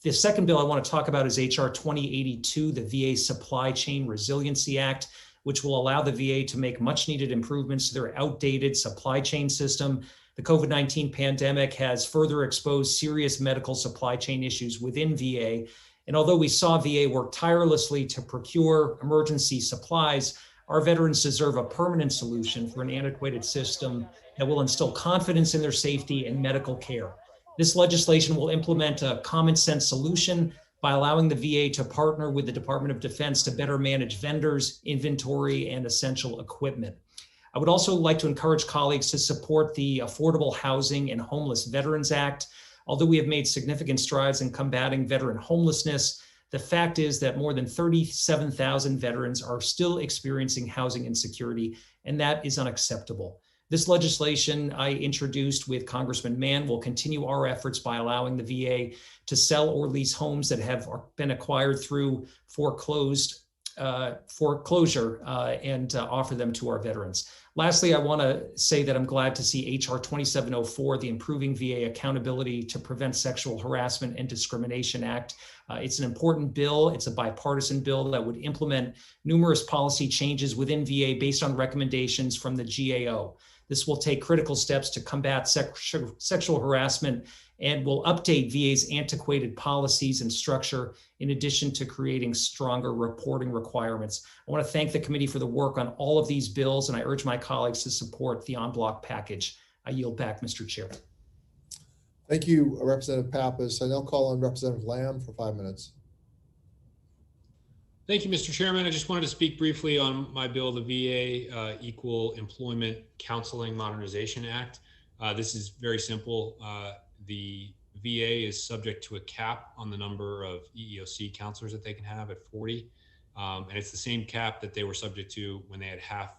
The second bill I want to talk about is HR 2082, the VA Supply Chain Resiliency Act, which will allow the VA to make much needed improvements to their outdated supply chain system. The COVID-19 pandemic has further exposed serious medical supply chain issues within VA. And although we saw VA work tirelessly to procure emergency supplies, our veterans deserve a permanent solution for an antiquated system that will instill confidence in their safety and medical care. This legislation will implement a common sense solution by allowing the VA to partner with the Department of Defense to better manage vendors, inventory, and essential equipment. I would also like to encourage colleagues to support the Affordable Housing and Homeless Veterans Act. Although we have made significant strides in combating veteran homelessness, the fact is that more than 37,000 veterans are still experiencing housing insecurity, and that is unacceptable. This legislation I introduced with Congressman Mann will continue our efforts by allowing the VA to sell or lease homes that have been acquired through foreclosed foreclosure and offer them to our veterans. Lastly, I want to say that I'm glad to see HR 2704, the Improving VA Accountability to Prevent Sexual Harassment and Discrimination Act. It's an important bill. It's a bipartisan bill that would implement numerous policy changes within VA based on recommendations from the GAO. This will take critical steps to combat sexual harassment and will update VA's antiquated policies and structure, in addition to creating stronger reporting requirements. I want to thank the committee for the work on all of these bills, and I urge my colleagues to support the en bloc package. I yield back, Mr. Chair. Thank you, Representative Pappas. I now call on Representative Lamb for 5 minutes. Thank you, Mr. Chairman. I just wanted to speak briefly on my bill, the VA Equal Employment Counseling Modernization Act. This is very simple. The VA is subject to a cap on the number of EEOC counselors that they can have at 40. And it's the same cap that they were subject to when they had half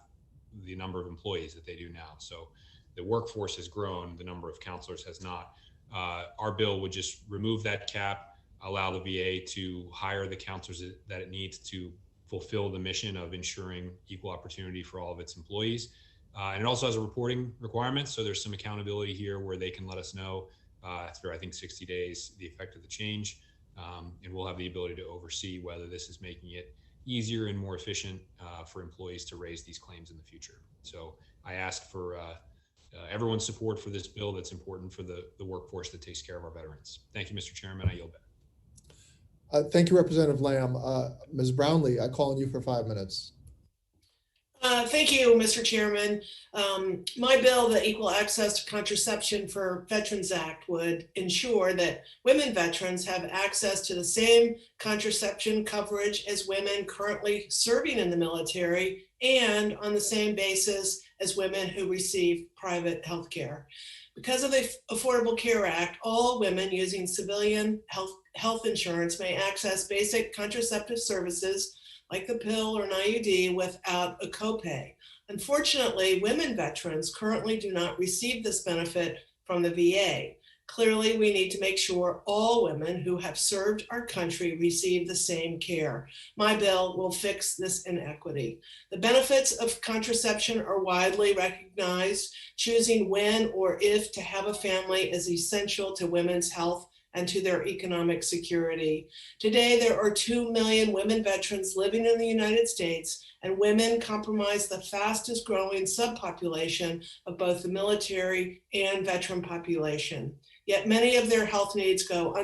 the number of employees that they do now. So the workforce has grown, the number of counselors has not. Our bill would just remove that cap, allow the VA to hire the counselors that it needs to fulfill the mission of ensuring equal opportunity for all of its employees. And it also has a reporting requirement. So there's some accountability here where they can let us know after, I think, 60 days, the effect of the change. And we'll have the ability to oversee whether this is making it easier and more efficient for employees to raise these claims in the future. So I ask for everyone's support for this bill that's important for the workforce that takes care of our veterans. Thank you, Mr. Chairman. I yield back. Thank you, Representative Lamb. Ms. Brownlee, I call on you for 5 minutes. Thank you, Mr. Chairman. My bill, the Equal Access to Contraception for Veterans Act, would ensure that women veterans have access to the same contraception coverage as women currently serving in the military and on the same basis as women who receive private health care. Because of the Affordable Care Act, all women using civilian health insurance may access basic contraceptive services like the pill or an IUD without a copay. Unfortunately, women veterans currently do not receive this benefit from the VA. Clearly, we need to make sure all women who have served our country receive the same care. My bill will fix this inequity. The benefits of contraception are widely recognized. Choosing when or if to have a family is essential to women's health and to their economic security. Today, there are 2 million women veterans living in the United States, and women comprise the fastest growing subpopulation of both the military and veteran population. Yet many of their health needs go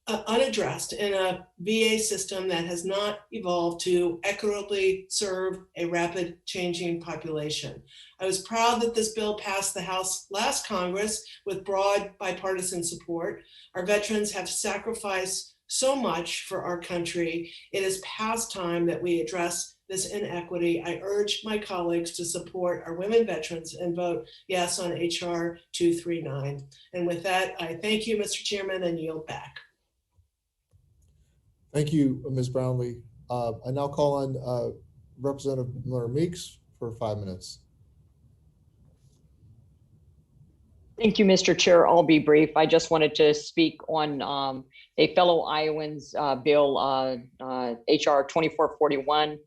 unaddressed in a VA system that has not evolved to equitably serve a rapid changing population. I was proud that this bill passed the House last Congress with broad bipartisan support. Our veterans have sacrificed so much for our country. It is past time that we address this inequity. I urge my colleagues to support our women veterans and vote yes on HR 239. And with that, I thank you, Mr. Chairman, and yield back. Thank you, Ms. Brownlee. I now call on Representative Miller Meeks for 5 minutes. Thank you, Mr. Chair. I'll be brief. I just wanted to speak on a fellow Iowan's bill, HR 2441.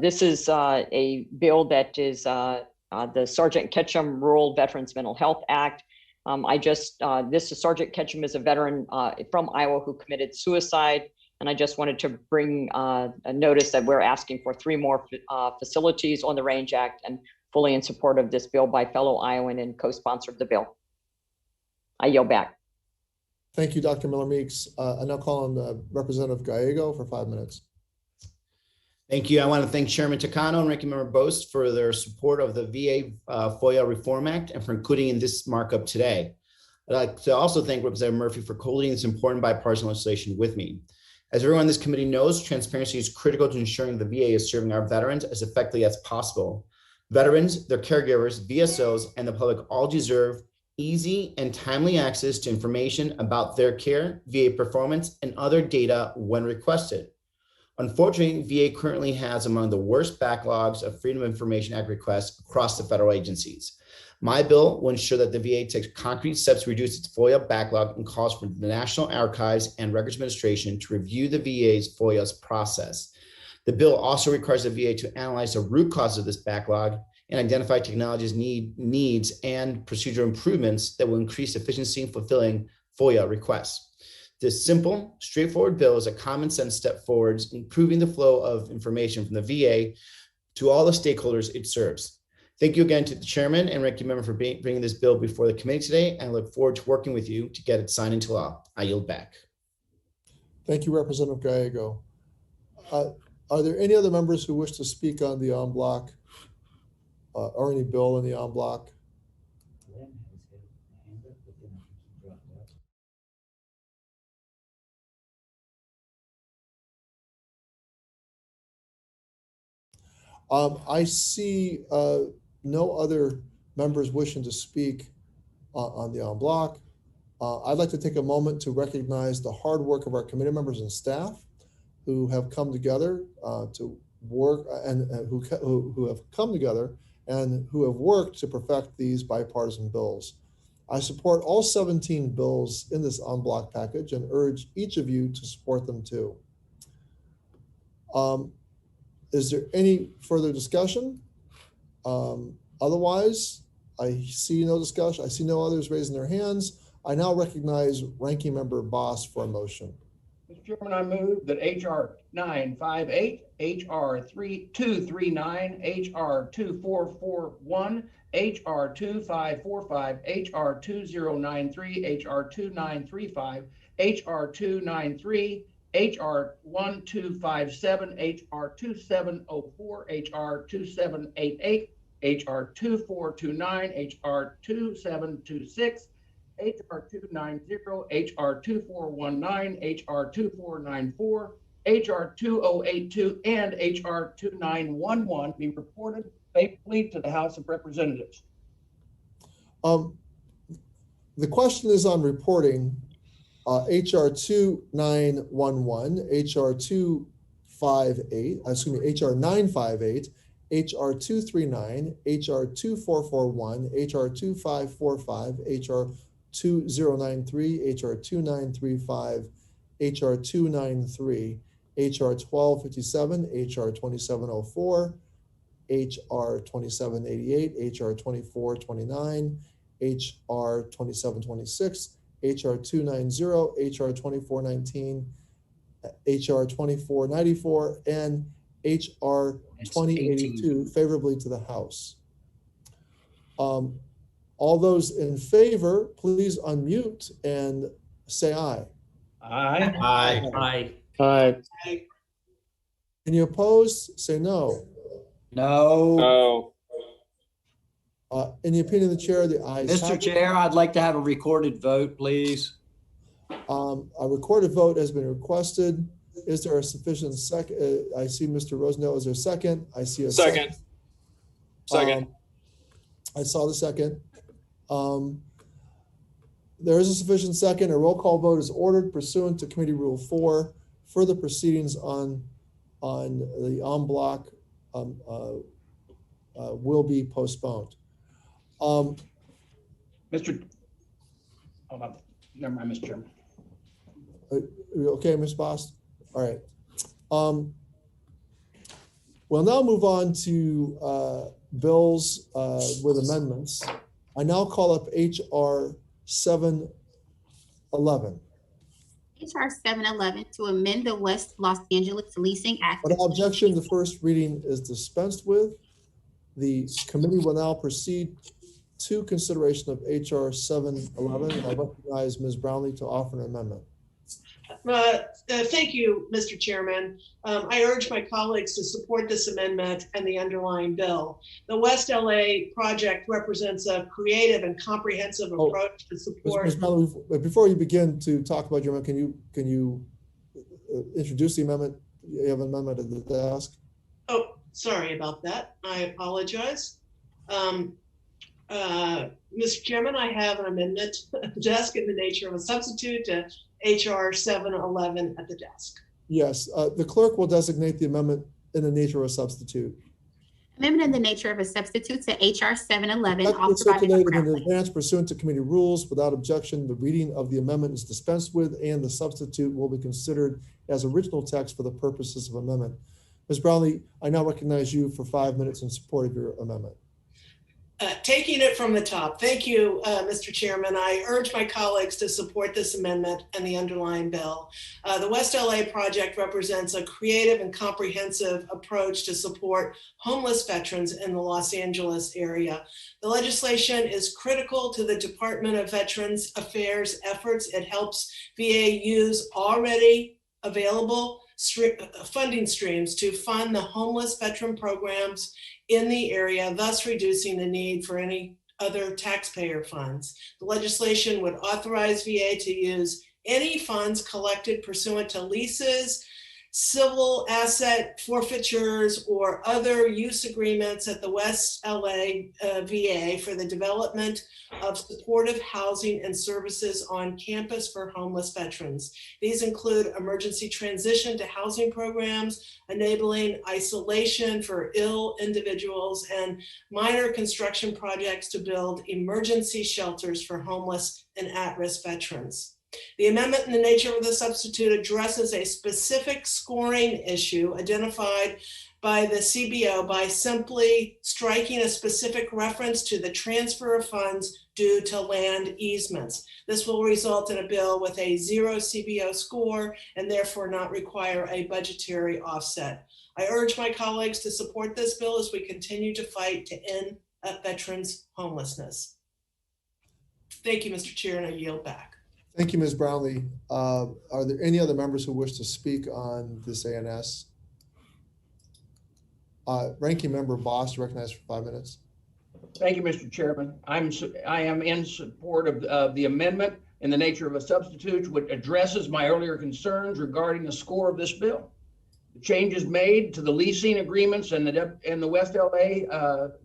This is a bill that is the Sergeant Ketchum Rural Veterans Mental Health Act. Sergeant Ketchum is a veteran from Iowa who committed suicide. And I just wanted to bring a notice that we're asking for 3 more facilities on the Range Act, and fully in support of this bill by fellow Iowan and co-sponsored the bill. I yield back. Thank you, Dr. Miller Meeks. I now call on Representative Gallego for 5 minutes. Thank you. I want to thank Chairman Takano and Ranking Member Bost for their support of the VA FOIA Reform Act and for including in this markup today. I'd like to also thank Representative Murphy for co-leading this important bipartisan legislation with me. As everyone in this committee knows, transparency is critical to ensuring the VA is serving our veterans as effectively as possible. Veterans, their caregivers, VSOs, and the public all deserve easy and timely access to information about their care, VA performance, and other data when requested. Unfortunately, VA currently has among the worst backlogs of Freedom of Information Act requests across the federal agencies. My bill will ensure that the VA takes concrete steps to reduce its FOIA backlog and calls for the National Archives and Records Administration to review the VA's FOIA's process. The bill also requires the VA to analyze the root cause of this backlog and identify technology's needs and procedural improvements that will increase efficiency in fulfilling FOIA requests. This simple, straightforward bill is a common sense step forward, improving the flow of information from the VA to all the stakeholders it serves. Thank you again to the chairman and ranking member for bringing this bill before the committee today, and I look forward to working with you to get it signed into law. I yield back. Thank you, Representative Gallego. Are there any other members who wish to speak on the en bloc or any bill in the en bloc? I see no other members wishing to speak on the en bloc. I'd like to take a moment to recognize the hard work of our committee members and staff who have come together to work and who have come together and who have worked to perfect these bipartisan bills. I support all 17 bills in this en bloc package and urge each of you to support them too. Is there any further discussion? Otherwise, I see no discussion. I see no others raising their hands. I now recognize Ranking Member Boss for a motion. Mr. Chairman, I move that H.R. 958, H.R. 239, H.R. 2441, H.R. 2545, H.R. 2093, H.R. 2935, H.R. 293, H.R. 1257, H.R. 2704, H.R. 2788, H.R. 2429, H.R. 2726, H.R. 290, H.R. 2419, H.R. 2494, H.R. 2082, and H.R. 2911 be reported faithfully to the House of Representatives. The question is on reporting. H.R. 2911, H.R. 258, excuse me, H.R. 958, H.R. 239, H.R. 2441, H.R. 2545, H.R. 2093, H.R. 2935, H.R. 293, H.R. 1257, H.R. 2704, H.R. 2788, H.R. 2429, H.R. 2726, H.R. 290, H.R. 2419, H.R. 2494, and H.R. 2082 favorably to the House. All those in favor, please unmute and say aye. Aye. Aye. Aye. Aye. Any opposed? Say no. No. No. In the opinion of the chair, the ayes have Mr. it. Chair, I'd like to have a recorded vote, please. A recorded vote has been requested. Is there a sufficient second? I see Mr. Rosendale. Is there a second? I see a second. Second. I saw the second. There is a sufficient second. A roll call vote is ordered pursuant to Committee Rule 4. Further proceedings on the en bloc will be postponed. Never mind, Mr. Chairman. Okay, Ms. Bost? All right. We'll now move on to bills with amendments. I now call up H.R. 711. H.R. 711 to amend the West Los Angeles Leasing Act. Without objection, the first reading is dispensed with. The committee will now proceed to consideration of H.R. 711. And I recognize Ms. Brownlee to offer an amendment. Thank you, Mr. Chairman. I urge my colleagues to support this amendment and the underlying bill. The West LA project represents a creative and comprehensive approach to support. Ms. Brownlee, before you begin to talk about your amendment, can you introduce the amendment? You have an amendment at the desk. Oh, sorry about that. I apologize. Mr. Chairman, I have an amendment at the desk in the nature of a substitute to H.R. 711 at the desk. Yes, the clerk will designate the amendment in the nature of a substitute. Amendment in the nature of a substitute to H.R. 711. Circulated in advance pursuant to committee rules. Without objection, the reading of the amendment is dispensed with and the substitute will be considered as original text for the purposes of amendment. Ms. Brownlee, I now recognize you for 5 minutes in support of your amendment. Taking it from the top. Thank you, Mr. Chairman. I urge my colleagues to support this amendment and the underlying bill. The West LA project represents a creative and comprehensive approach to support homeless veterans in the Los Angeles area. The legislation is critical to the Department of Veterans Affairs efforts. It helps VA use already available funding streams to fund the homeless veteran programs in the area, thus reducing the need for any other taxpayer funds. The legislation would authorize VA to use any funds collected pursuant to leases, civil asset forfeitures, or other use agreements at the West LA VA for the development of supportive housing and services on campus for homeless veterans. These include emergency transition to housing programs, enabling isolation for ill individuals, and minor construction projects to build emergency shelters for homeless and at-risk veterans. The amendment in the nature of the substitute addresses a specific scoring issue identified by the CBO by simply striking a specific reference to the transfer of funds due to land easements. This will result in a bill with a 0 CBO score and therefore not require a budgetary offset. I urge my colleagues to support this bill as we continue to fight to end veterans' homelessness. Thank you, Mr. Chair, and I yield back. Thank you, Ms. Brownlee. Are there any other members who wish to speak on this ANS? Ranking Member Boss, recognized for 5 minutes. Thank you, Mr. Chairman. I am in support of the amendment in the nature of a substitute, which addresses my earlier concerns regarding the score of this bill. The changes made to the leasing agreements and the West LA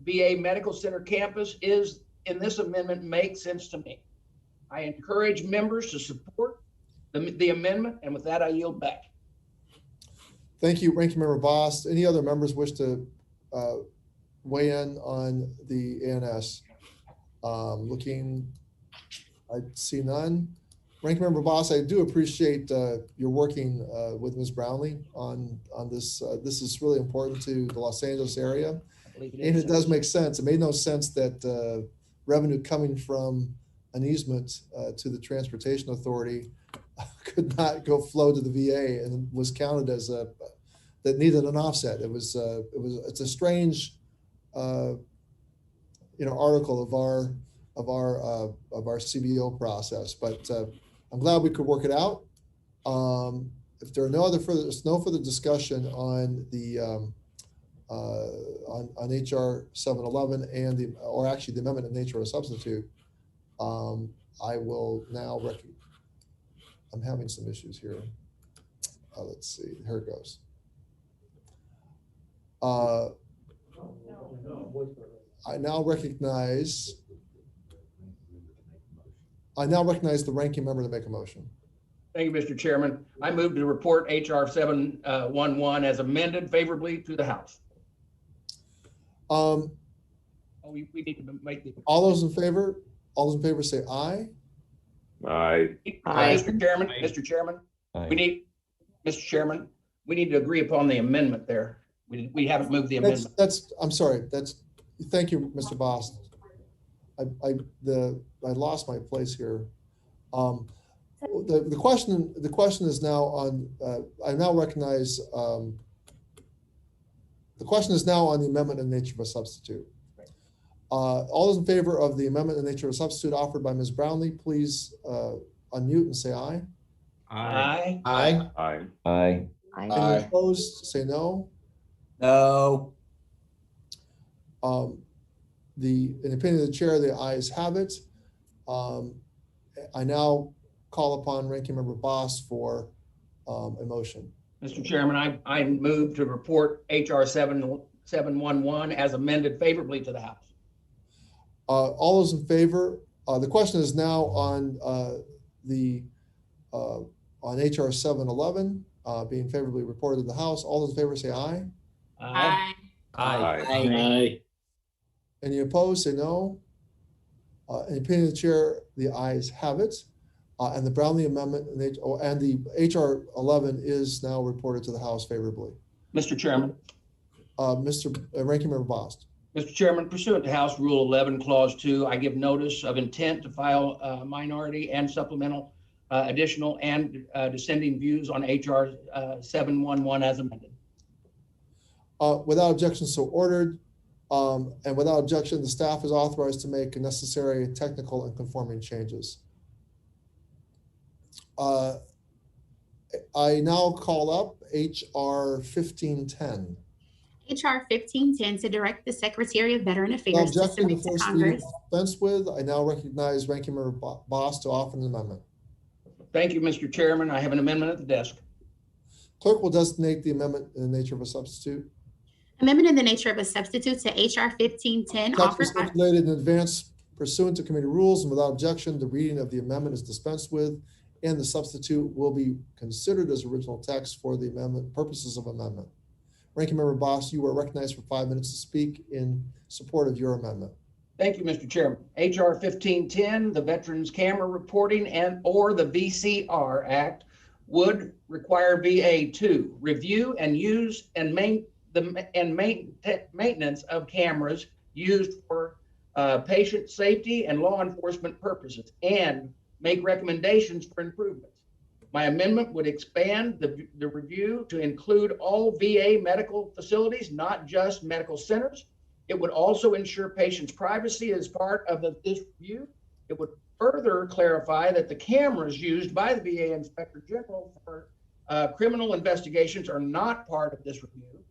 VA Medical Center campus in this amendment makes sense to me. I encourage members to support the amendment, and with that, I yield back. Thank you, Ranking Member Boss. Any other members wish to weigh in on the ANS? I see none. Ranking Member Boss, I do appreciate your working with Ms. Brownlee on this. This is really important to the Los Angeles area, and it does make sense. It made no sense that revenue coming from an easement to the Transportation Authority could not flow to the VA and was counted as that needed an offset. It's a strange article of our CBO process, but I'm glad we could work it out. If there are no further discussion on the on HR 711 and the amendment in nature of a substitute, I will now I'm having some issues here. Let's see, here it goes. I now recognize the ranking member to make a motion. Thank you, Mr. Chairman. I move to report HR 711 as amended favorably to the House. We need to make the. All those in favor say aye. Aye. Mr. Chairman, Mr. Chairman, Aye. Mr. Chairman, we need to agree upon the amendment there. We haven't moved the amendment. I'm sorry. Thank you, Mr. Boss. I lost my place here. The question is now on. I now recognize. The question is now on the amendment in nature of a substitute. All those in favor of the amendment in nature of a substitute offered by Ms. Brownlee, please unmute and say aye. Aye. Aye. Aye. Aye. Any opposed, say no. No. In opinion of the chair, the ayes have it. I now call upon Ranking Member Boss for a motion. Mr. Chairman, I move to report HR 711 as amended favorably to the House. All those in favor, the question is now on on HR 711 being favorably reported to the House. All those in favor say aye. Aye. Aye. Aye. Any opposed, say no. In opinion of the chair, the ayes have it. And the Brownlee amendment and the HR 11 is now reported to the House favorably. Mr. Chairman. Ranking Member Bost. Mr. Chairman, pursuant to House Rule 11, Clause 2, I give notice of intent to file minority and supplemental, additional and dissenting views on HR 711 as amended. Without objection, so ordered. And without objection, the staff is authorized to make necessary technical and conforming changes. I now call up HR 1510. HR 1510 to direct the Secretary of Veteran Without Affairs to objection, the submit to first reading Congress. is dispensed with. I now recognize Ranking Member Bost to offer an amendment. Thank you, Mr. Chairman. I have an amendment at the desk. Clerk will designate the amendment in the nature of a substitute. Amendment in the nature of a substitute to HR 1510 Text offered was by circulated in advance pursuant to committee rules, and without objection, the reading of the amendment is dispensed with, and the substitute will be considered as original text for the amendment purposes of amendment. Ranking Member Bost, you are recognized for 5 minutes to speak in support of your amendment. Thank you, Mr. Chairman. HR 1510, the Veterans Camera Reporting or the VCR Act would require VA to review and use and maintenance of cameras used for patient safety and law enforcement purposes, and make recommendations for improvements. My amendment would expand the review to include all VA medical facilities, not just medical centers. It would also ensure patients' privacy as part of this review. It would further clarify that the cameras used by the VA Inspector General for criminal investigations are not part of this review.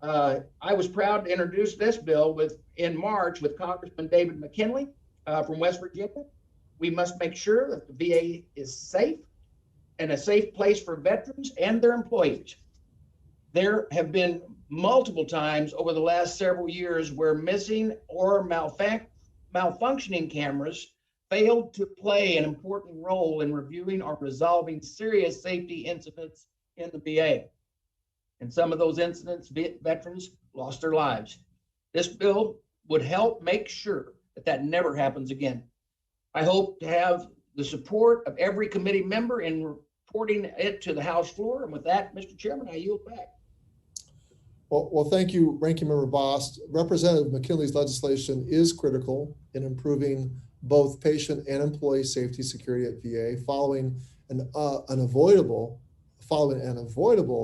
I was proud to introduce this bill in March with Congressman David McKinley from West Virginia. We must make sure that the VA is safe and a safe place for veterans and their employees. There have been multiple times over the last several years where missing or malfunctioning cameras failed to play an important role in reviewing or resolving serious safety incidents in the VA. In some of those incidents, veterans lost their lives. This bill would help make sure that never happens again. I hope to have the support of every committee member in reporting it to the House floor. And with that, Mr. Chairman, I yield back. Well, thank you, Ranking Member Bost. Representative McKinley's legislation is critical in improving both patient and employee safety security at VA following an avoidable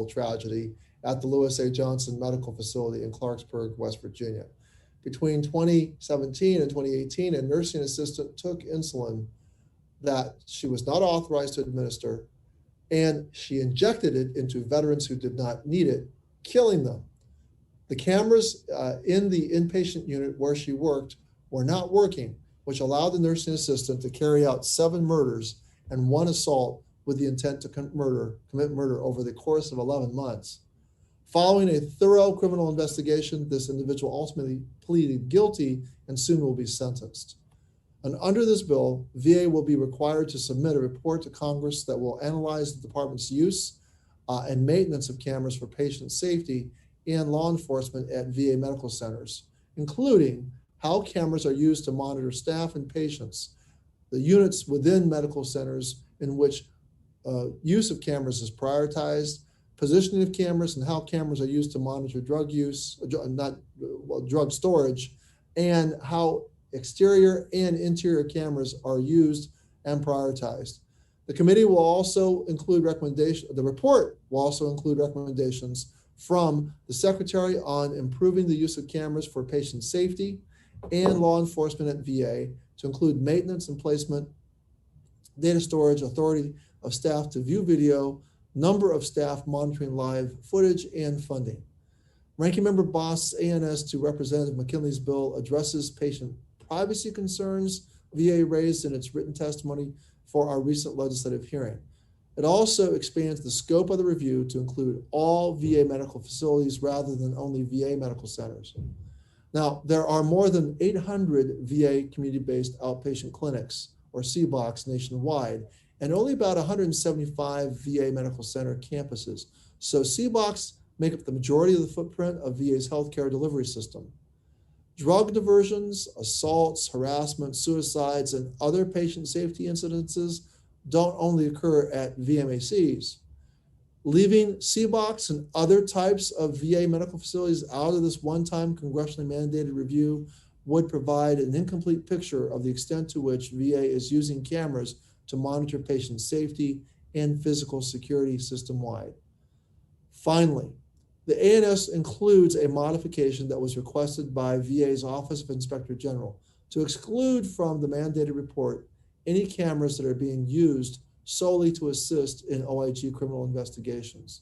tragedy at the Lewis A. Johnson Medical Facility in Clarksburg, West Virginia. Between 2017 and 2018, a nursing assistant took insulin that she was not authorized to administer, and she injected it into veterans who did not need it, killing them. The cameras in the inpatient unit where she worked were not working, which allowed the nursing assistant to carry out 7 murders and 1 assault with the intent to commit murder over the course of 11 months. Following a thorough criminal investigation, this individual ultimately pleaded guilty and soon will be sentenced. And under this bill, VA will be required to submit a report to Congress that will analyze the department's use and maintenance of cameras for patient safety and law enforcement at VA medical centers, including how cameras are used to monitor staff and patients, the units within medical centers in which use of cameras is prioritized, positioning of cameras and how cameras are used to monitor drug use, drug storage, and how exterior and interior cameras are used and prioritized. The committee will also include the report will also include recommendations from the Secretary on improving the use of cameras for patient safety and law enforcement at VA to include maintenance and placement, data storage, authority of staff to view video, number of staff monitoring live footage, and funding. Ranking Member Bost's ANS to Representative McKinley's bill addresses patient privacy concerns VA raised in its written testimony for our recent legislative hearing. It also expands the scope of the review to include all VA medical facilities rather than only VA medical centers. Now, there are more than 800 VA community-based outpatient clinics, or CBOCs, nationwide, and only about 175 VA medical center campuses. So CBOCs make up the majority of the footprint of VA's healthcare delivery system. Drug diversions, assaults, harassment, suicides, and other patient safety incidences don't only occur at VMACs. Leaving CBOX and other types of VA medical facilities out of this one-time congressionally mandated review would provide an incomplete picture of the extent to which VA is using cameras to monitor patient safety and physical security system-wide. Finally, the ANS includes a modification that was requested by VA's Office of Inspector General to exclude from the mandated report any cameras that are being used solely to assist in OIG criminal investigations.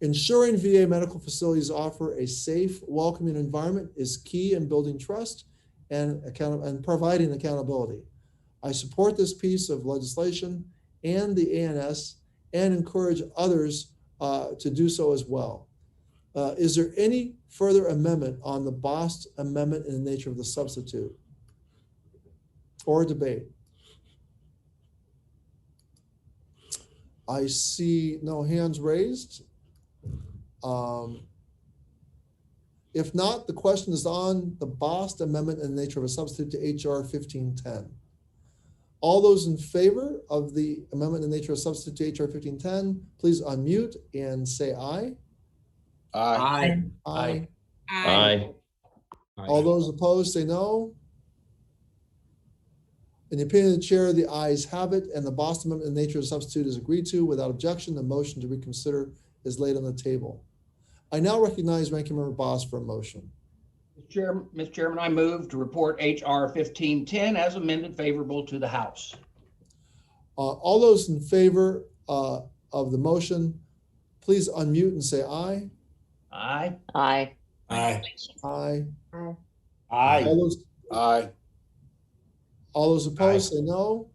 Ensuring VA medical facilities offer a safe, welcoming environment is key in building trust and providing accountability. I support this piece of legislation and the ANS and encourage others to do so as well. Is there any further amendment on the BOST amendment in the nature of the substitute or debate? I see no hands raised. If not, the question is on the BOST amendment in the nature of a substitute to HR 1510. All those in favor of the amendment in the nature of a substitute to HR 1510, please unmute and say aye. Aye. Aye. Aye. All those opposed say no. In the opinion of the chair, the ayes have it, and the BOST amendment in the nature of a substitute is agreed to. Without objection, the motion to reconsider is laid on the table. I now recognize Ranking Member Boss for a motion. Mr. Chairman, I move to report HR 1510 as amended favorable to the House. All those in favor of the motion, please unmute and say aye. Aye. Aye. Aye. Aye. Aye. All those, Aye. all those opposed say no.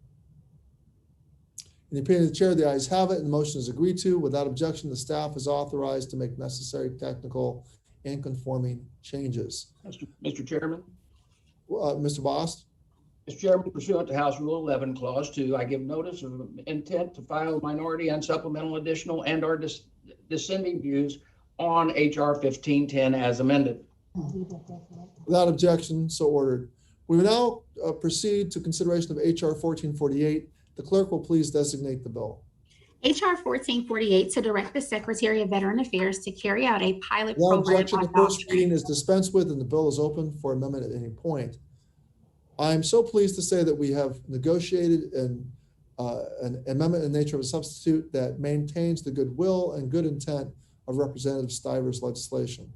In the opinion of the chair, the ayes have it, and the motion is agreed to. Without objection, the staff is authorized to make necessary technical and conforming changes. Mr. Chairman. Mr. Boss. Mr. Chairman, pursuant to House Rule 11, Clause 2, I give notice of intent to file minority and supplemental additional and or dissenting views on HR 1510 as amended. Without objection, so ordered. We will now proceed to consideration of HR 1448. The clerk will please designate the bill. HR 1448 to direct the Secretary of Veteran Affairs to carry out a pilot Without program. objection, the first reading is dispensed with and the bill is open for amendment at any point. I'm so pleased to say that we have negotiated an amendment in the nature of a substitute that maintains the goodwill and good intent of Representative Stiver's legislation.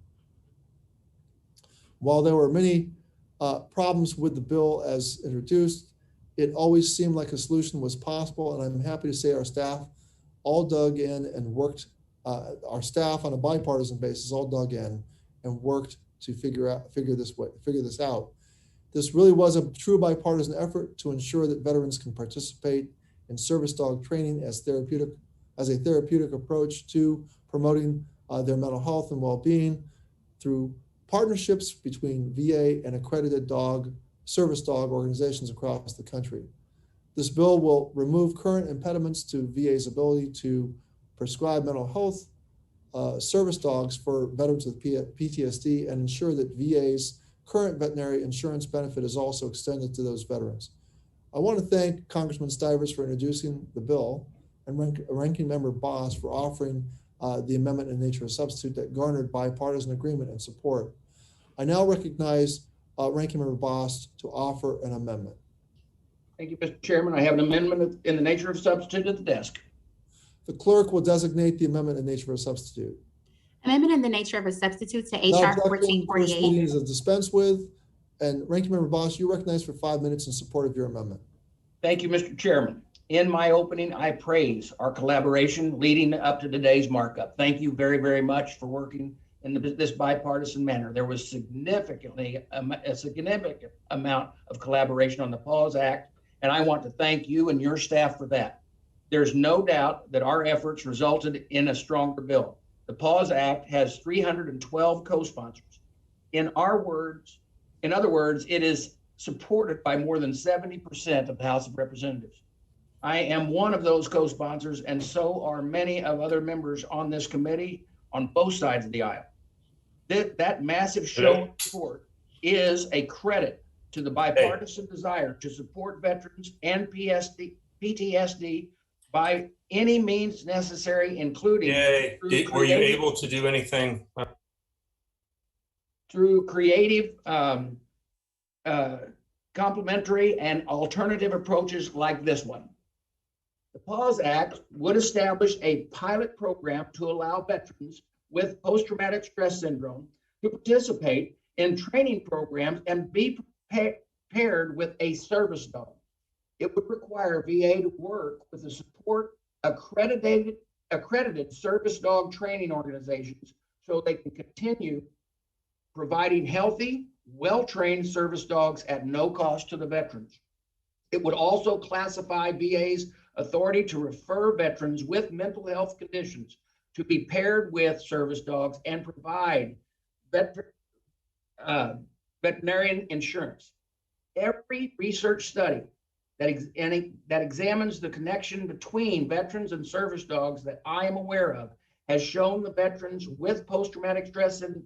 While there were many problems with the bill as introduced, it always seemed like a solution was possible, and I'm happy to say our staff all dug in and worked, our staff on a bipartisan basis all dug in and worked to figure this out. This really was a true bipartisan effort to ensure that veterans can participate in service dog training as a therapeutic approach to promoting their mental health and well-being through partnerships between VA and accredited service dog organizations across the country. This bill will remove current impediments to VA's ability to prescribe mental health service dogs for veterans with PTSD and ensure that VA's current veterinary insurance benefit is also extended to those veterans. I want to thank Congressman Stivers for introducing the bill and Ranking Member Boss for offering the amendment in nature of substitute that garnered bipartisan agreement and support. I now recognize Ranking Member Boss to offer an amendment. Thank you, Mr. Chairman. I have an amendment in the nature of substitute at the desk. The clerk will designate the amendment in nature of a substitute. Amendment in the nature of a substitute to HR 1448. First reading is dispensed with, and Ranking Member Boss, you recognize for 5 minutes in support of your amendment. Thank you, Mr. Chairman. In my opening, I praise our collaboration leading up to today's markup. Thank you very, very much for working in this bipartisan manner. There was a significant amount of collaboration on the PAWS Act, and I want to thank you and your staff for that. There's no doubt that our efforts resulted in a stronger bill. The PAWS Act has 312 co-sponsors. In other words, it is supported by more than 70% of the House of Representatives. I am one of those co-sponsors, and so are many of other members on this committee on both sides of the aisle. That massive show of support is a credit to the bipartisan desire to support veterans and PTSD by any means necessary, including Yay. Were you able to do anything? Through creative, complementary and alternative approaches like this one. The PAWS Act would establish a pilot program to allow veterans with post-traumatic stress syndrome to participate in training programs and be paired with a service dog. It would require VA to work with the support accredited service dog training organizations so they can continue providing healthy, well-trained service dogs at no cost to the veterans. It would also classify VA's authority to refer veterans with mental health conditions to be paired with service dogs and provide veterinarian insurance. Every research study that examines the connection between veterans and service dogs that I am aware of has shown the veterans with post-traumatic stress and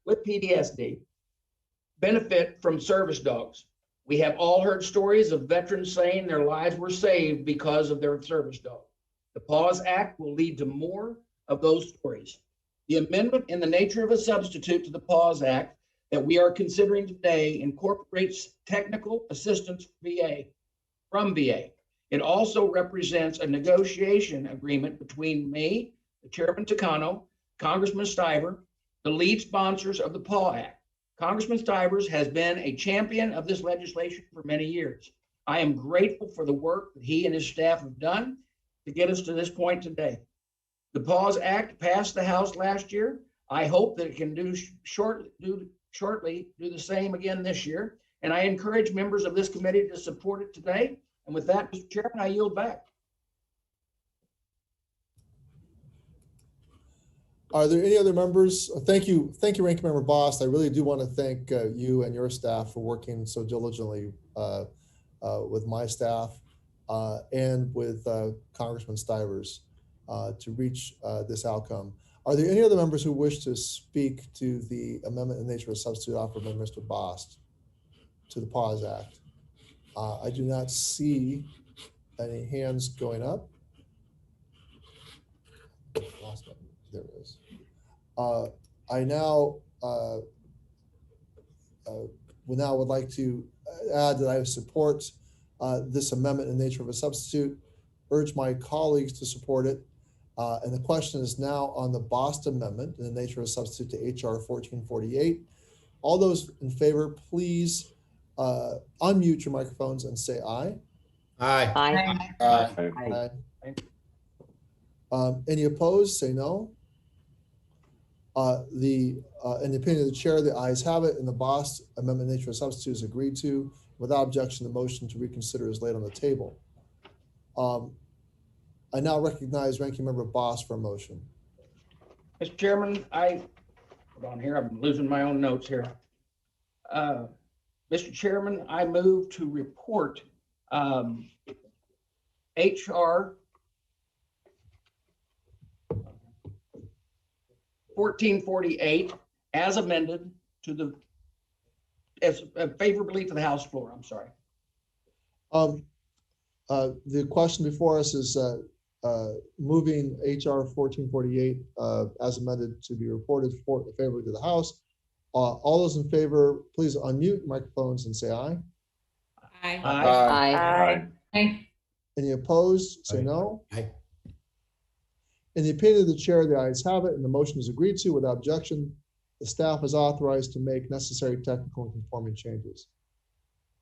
with PTSD benefit from service dogs. We have all heard stories of veterans saying their lives were saved because of their service dog. The PAWS Act will lead to more of those stories. The amendment in the nature of a substitute to the PAWS Act that we are considering today incorporates technical assistance from VA. It also represents a negotiation agreement between me, the Chairman Takano, Congressman Stiver, the lead sponsors of the PAW Act. Congressman Stivers has been a champion of this legislation for many years. I am grateful for the work that he and his staff have done to get us to this point today. The PAWS Act passed the House last year. I hope that it can shortly do the same again this year. And I encourage members of this committee to support it today. And with that, Mr. Chairman, I yield back. Are there any other members? Thank you, Ranking Member Bost. I really do want to thank you and your staff for working so diligently with my staff and with Congressman Stivers to reach this outcome. Are there any other members who wish to speak to the amendment in nature of substitute offered by Mr. Bost to the PAWS Act? I do not see any hands going up. There it is. I now would like to add that I support this amendment in nature of a substitute, urge my colleagues to support it. And the question is now on the Bost amendment in the nature of a substitute to HR 1448. All those in favor, please unmute your microphones and say aye. Aye. Aye. Aye. Aye. Any opposed, say no. In the opinion of the chair, the ayes have it, and the Bost amendment nature of substitute is agreed to. Without objection, the motion to reconsider is laid on the table. I now recognize Ranking Member Bost for a motion. Mr. Chairman, hold on here, I'm losing my own notes here. Mr. Chairman, I move to report HR 1448 as amended as favorably to the House floor. I'm sorry. The question before us is moving HR 1448 as amended to be reported favorably to the House. All those in favor, please unmute microphones and say aye. Aye. Aye. Aye. Aye. Any opposed, say no. Aye. In the opinion of the chair, the ayes have it, and the motion is agreed to without objection. The staff is authorized to make necessary technical and conforming changes.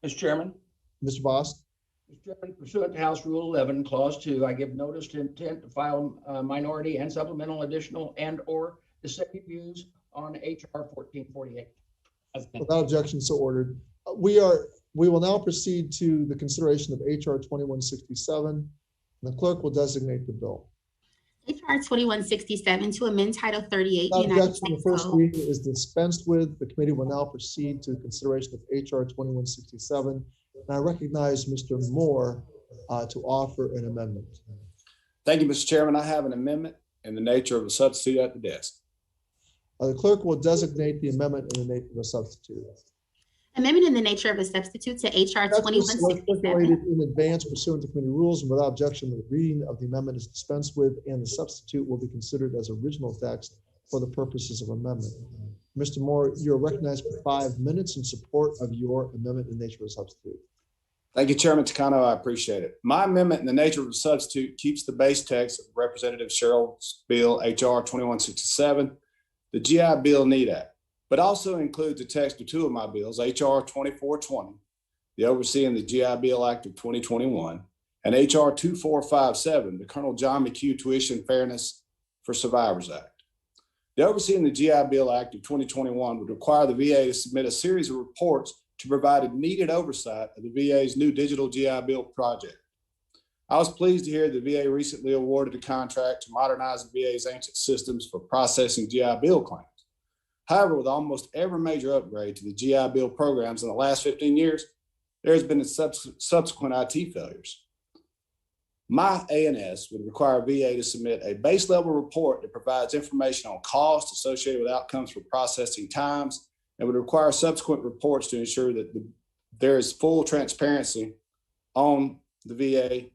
Mr. Chairman. Mr. Bost. Mr. Chairman, pursuant to House Rule 11, Clause 2, I give notice to intent to file minority and supplemental additional and/or dissenting views on HR 1448. Without objection, so ordered. We will now proceed to the consideration of HR 2167. And the clerk will designate the bill. HR 2167 to amend Title 38 Without United objection, the States first Code. reading is dispensed with. The committee will now proceed to the consideration of HR 2167. And I recognize Mr. Moore to offer an amendment. Thank you, Mr. Chairman. I have an amendment in the nature of a substitute at the desk. The clerk will designate the amendment in the nature of a substitute. Amendment in the nature of a substitute to HR That's 2167. circulated in advance pursuant to committee rules, and without objection, the reading of the amendment is dispensed with, and the substitute will be considered as original text for the purposes of amendment. Mr. Moore, you're recognized for 5 minutes in support of your amendment in the nature of a substitute. Thank you, Chairman Takano. I appreciate it. My amendment in the nature of a substitute keeps the base text of Representative Sherrill's bill, HR 2167, the GI Bill Need Act, but also includes the text of two of my bills, HR 2420, the Overseeing the GI Bill Act of 2021, and HR 2457, the Colonel John McHugh Tuition Fairness for Survivors Act. The Overseeing the GI Bill Act of 2021 would require the VA to submit a series of reports to provide needed oversight of the VA's new digital GI Bill project. I was pleased to hear the VA recently awarded a contract to modernize the VA's ancient systems for processing GI Bill claims. However, with almost every major upgrade to the GI Bill programs in the last 15 years, there has been subsequent IT failures. My ANS would require VA to submit a base level report that provides information on costs associated with outcomes for processing times, and would require subsequent reports to ensure that there is full transparency on the VA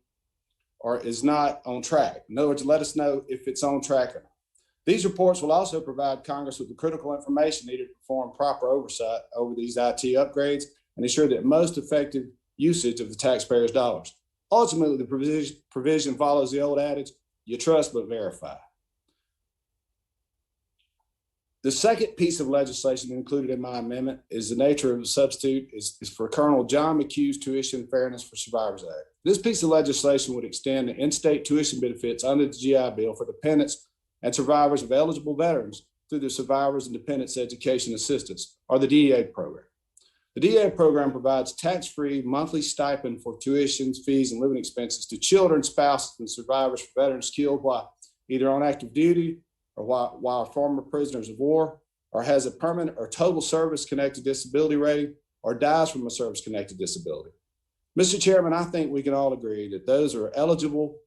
or is not on track. In other words, let us know if it's on track or not. These reports will also provide Congress with the critical information needed to perform proper oversight over these IT upgrades and ensure that most effective usage of the taxpayers' dollars. Ultimately, the provision follows the old adage, you trust but verify. The second piece of legislation included in my amendment is the nature of the substitute is for Colonel John McHugh's Tuition Fairness for Survivors Act. This piece of legislation would extend the in-state tuition benefits under the GI Bill for dependents and survivors of eligible veterans through the Survivors and Dependents Education Assistance, or the DEA program. The DEA program provides tax-free monthly stipend for tuitions, fees, and living expenses to children, spouses, and survivors for veterans killed while either on active duty or while former prisoners of war, or has a permanent or total service-connected disability rating, or dies from a service-connected disability. Mr. Chairman, I think we can all agree that those who are eligible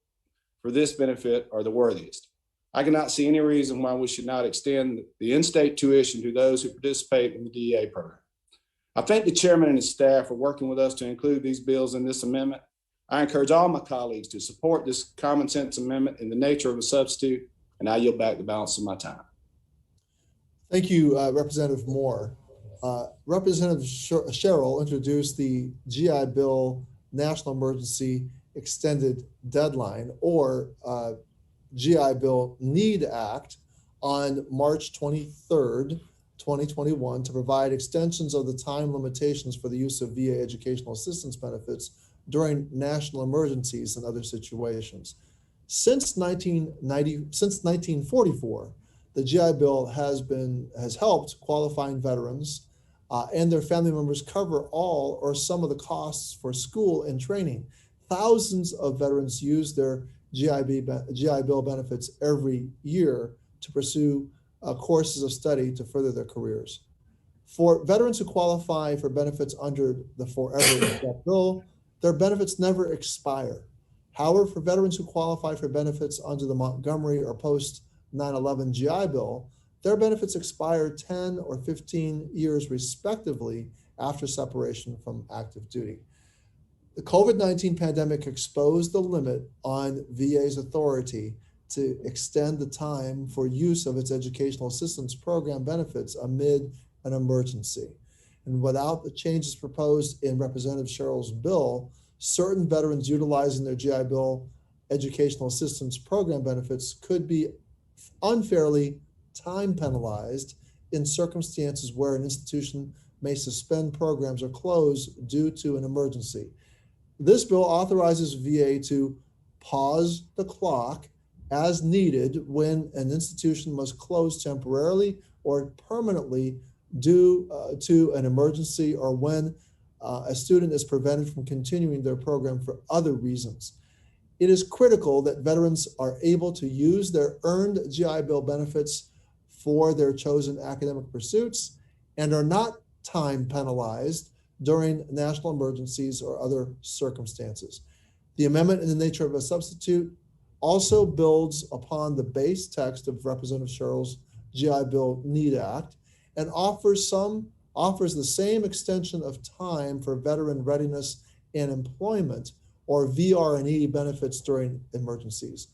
for this benefit are the worthiest. I cannot see any reason why we should not extend the in-state tuition to those who participate in the DEA program. I thank the chairman and his staff for working with us to include these bills in this amendment. I encourage all my colleagues to support this common sense amendment in the nature of a substitute, and I yield back the balance of my time. Thank you, Representative Moore. Representative Sherrill introduced the GI Bill National Emergency Extended Deadline, or GI Bill Need Act, on March 23rd, 2021, to provide extensions of the time limitations for the use of VA educational assistance benefits during national emergencies and other situations. Since 1944, the GI Bill has helped qualifying veterans and their family members cover all or some of the costs for school and training. Thousands of veterans use their GI Bill benefits every year to pursue courses of study to further their careers. For veterans who qualify for benefits under the Forever Bill, their benefits never expire. However, for veterans who qualify for benefits under the Montgomery or post 9/11 GI Bill, their benefits expire 10 or 15 years respectively after separation from active duty. The COVID-19 pandemic exposed the limit on VA's authority to extend the time for use of its educational assistance program benefits amid an emergency. And without the changes proposed in Representative Sherrill's bill, certain veterans utilizing their GI Bill educational assistance program benefits could be unfairly time penalized in circumstances where an institution may suspend programs or close due to an emergency. This bill authorizes VA to pause the clock as needed when an institution must close temporarily or permanently due to an emergency, or when a student is prevented from continuing their program for other reasons. It is critical that veterans are able to use their earned GI Bill benefits for their chosen academic pursuits and are not time penalized during national emergencies or other circumstances. The amendment in the nature of a substitute also builds upon the base text of Representative Sherrill's GI Bill Need Act and offers some offers the same extension of time for veteran readiness and employment, or VR&E benefits during emergencies.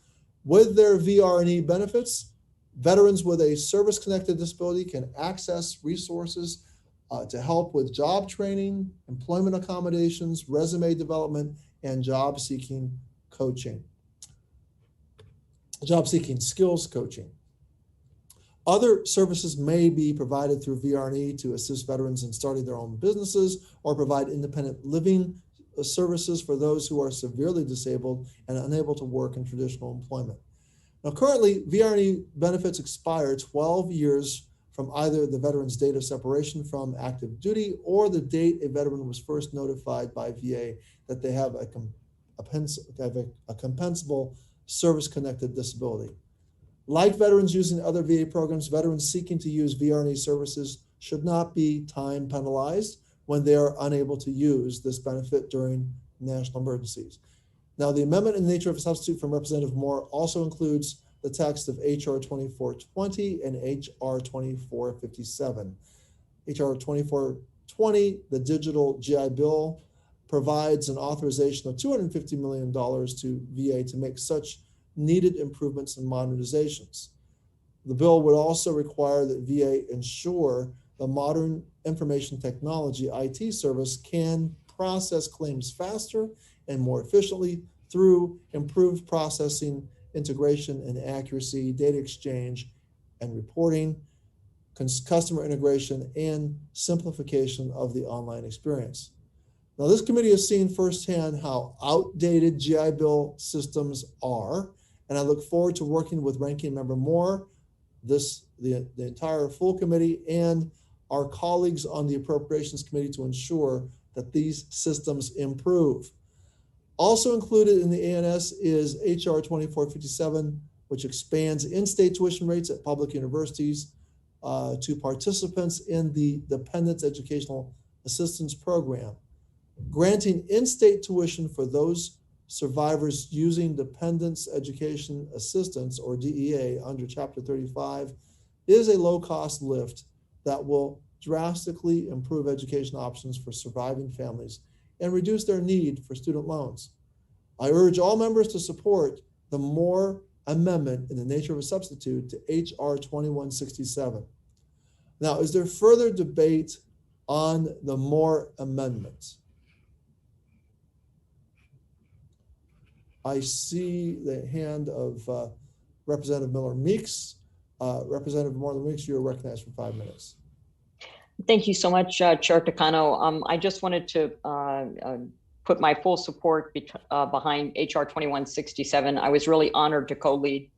With their VR&E benefits, veterans with a service-connected disability can access resources to help with job training, employment accommodations, resume development, and job-seeking skills coaching. Other services may be provided through VR&E to assist veterans in starting their own businesses or provide independent living services for those who are severely disabled and unable to work in traditional employment. Now, currently, VR&E benefits expire 12 years from either the veteran's date of separation from active duty or the date a veteran was first notified by VA that they have a compensable service-connected disability. Like veterans using other VA programs, veterans seeking to use VR&E services should not be time penalized when they are unable to use this benefit during national emergencies. Now, the amendment in the nature of a substitute from Representative Moore also includes the text of HR 2420 and HR 2457. HR 2420, the digital GI Bill, provides an authorization of $250 million to VA to make such needed improvements and modernizations. The bill would also require that VA ensure the modern information technology IT service can process claims faster and more efficiently through improved processing, integration and accuracy, data exchange and reporting, customer integration, and simplification of the online experience. Now, this committee has seen firsthand how outdated GI Bill systems are, and I look forward to working with Ranking Member Moore, the entire full committee, and our colleagues on the Appropriations Committee to ensure that these systems improve. Also included in the ANS is HR 2457, which expands in-state tuition rates at public universities to participants in the Dependents Educational Assistance Program. Granting in-state tuition for those survivors using Dependents Education Assistance, or DEA, under Chapter 35 is a low-cost lift that will drastically improve education options for surviving families and reduce their need for student loans. I urge all members to support the Moore Amendment in the nature of a substitute to HR 2167. Now, is there further debate on the Moore Amendment? I see the hand of Representative Miller Meeks. Representative Miller Meeks, you're recognized for 5 minutes. Thank you so much, Chair Takano. I just wanted to put my full support behind HR 2167. I was really honored to co-lead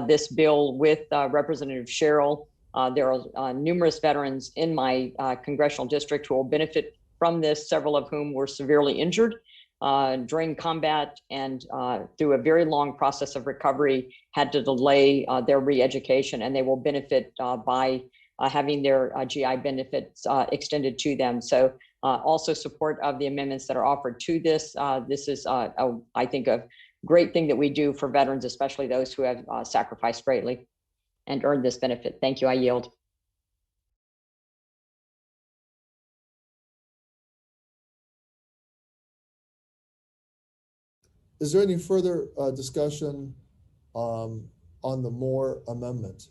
this bill with Representative Sherrill. There are numerous veterans in my congressional district who will benefit from this, several of whom were severely injured during combat and through a very long process of recovery had to delay their re-education, and they will benefit by having their GI benefits extended to them. So also support of the amendments that are offered to this. This is, I think, a great thing that we do for veterans, especially those who have sacrificed greatly and earned this benefit. Thank you. I yield. Is there any further discussion on the Moore Amendment?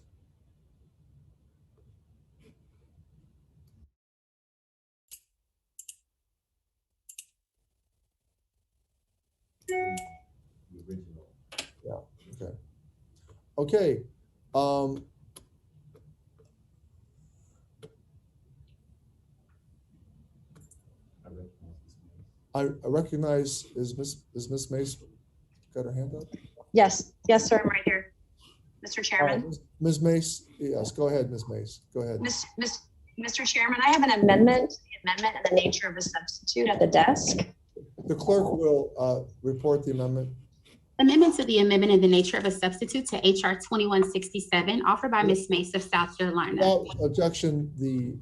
Yeah, okay. Okay. I recognize, is Ms. Mace got her hand up? Yes, yes, sir, I'm right here. Mr. Chairman. Ms. Mace, yes, go ahead, Ms. Mace, go ahead. Mr. Chairman, I have an amendment in the nature of a substitute at the desk. The clerk will report the amendment. Amendment to the amendment in the nature of a substitute to HR 2167 offered by Ms. Mace of South Carolina. Without objection, the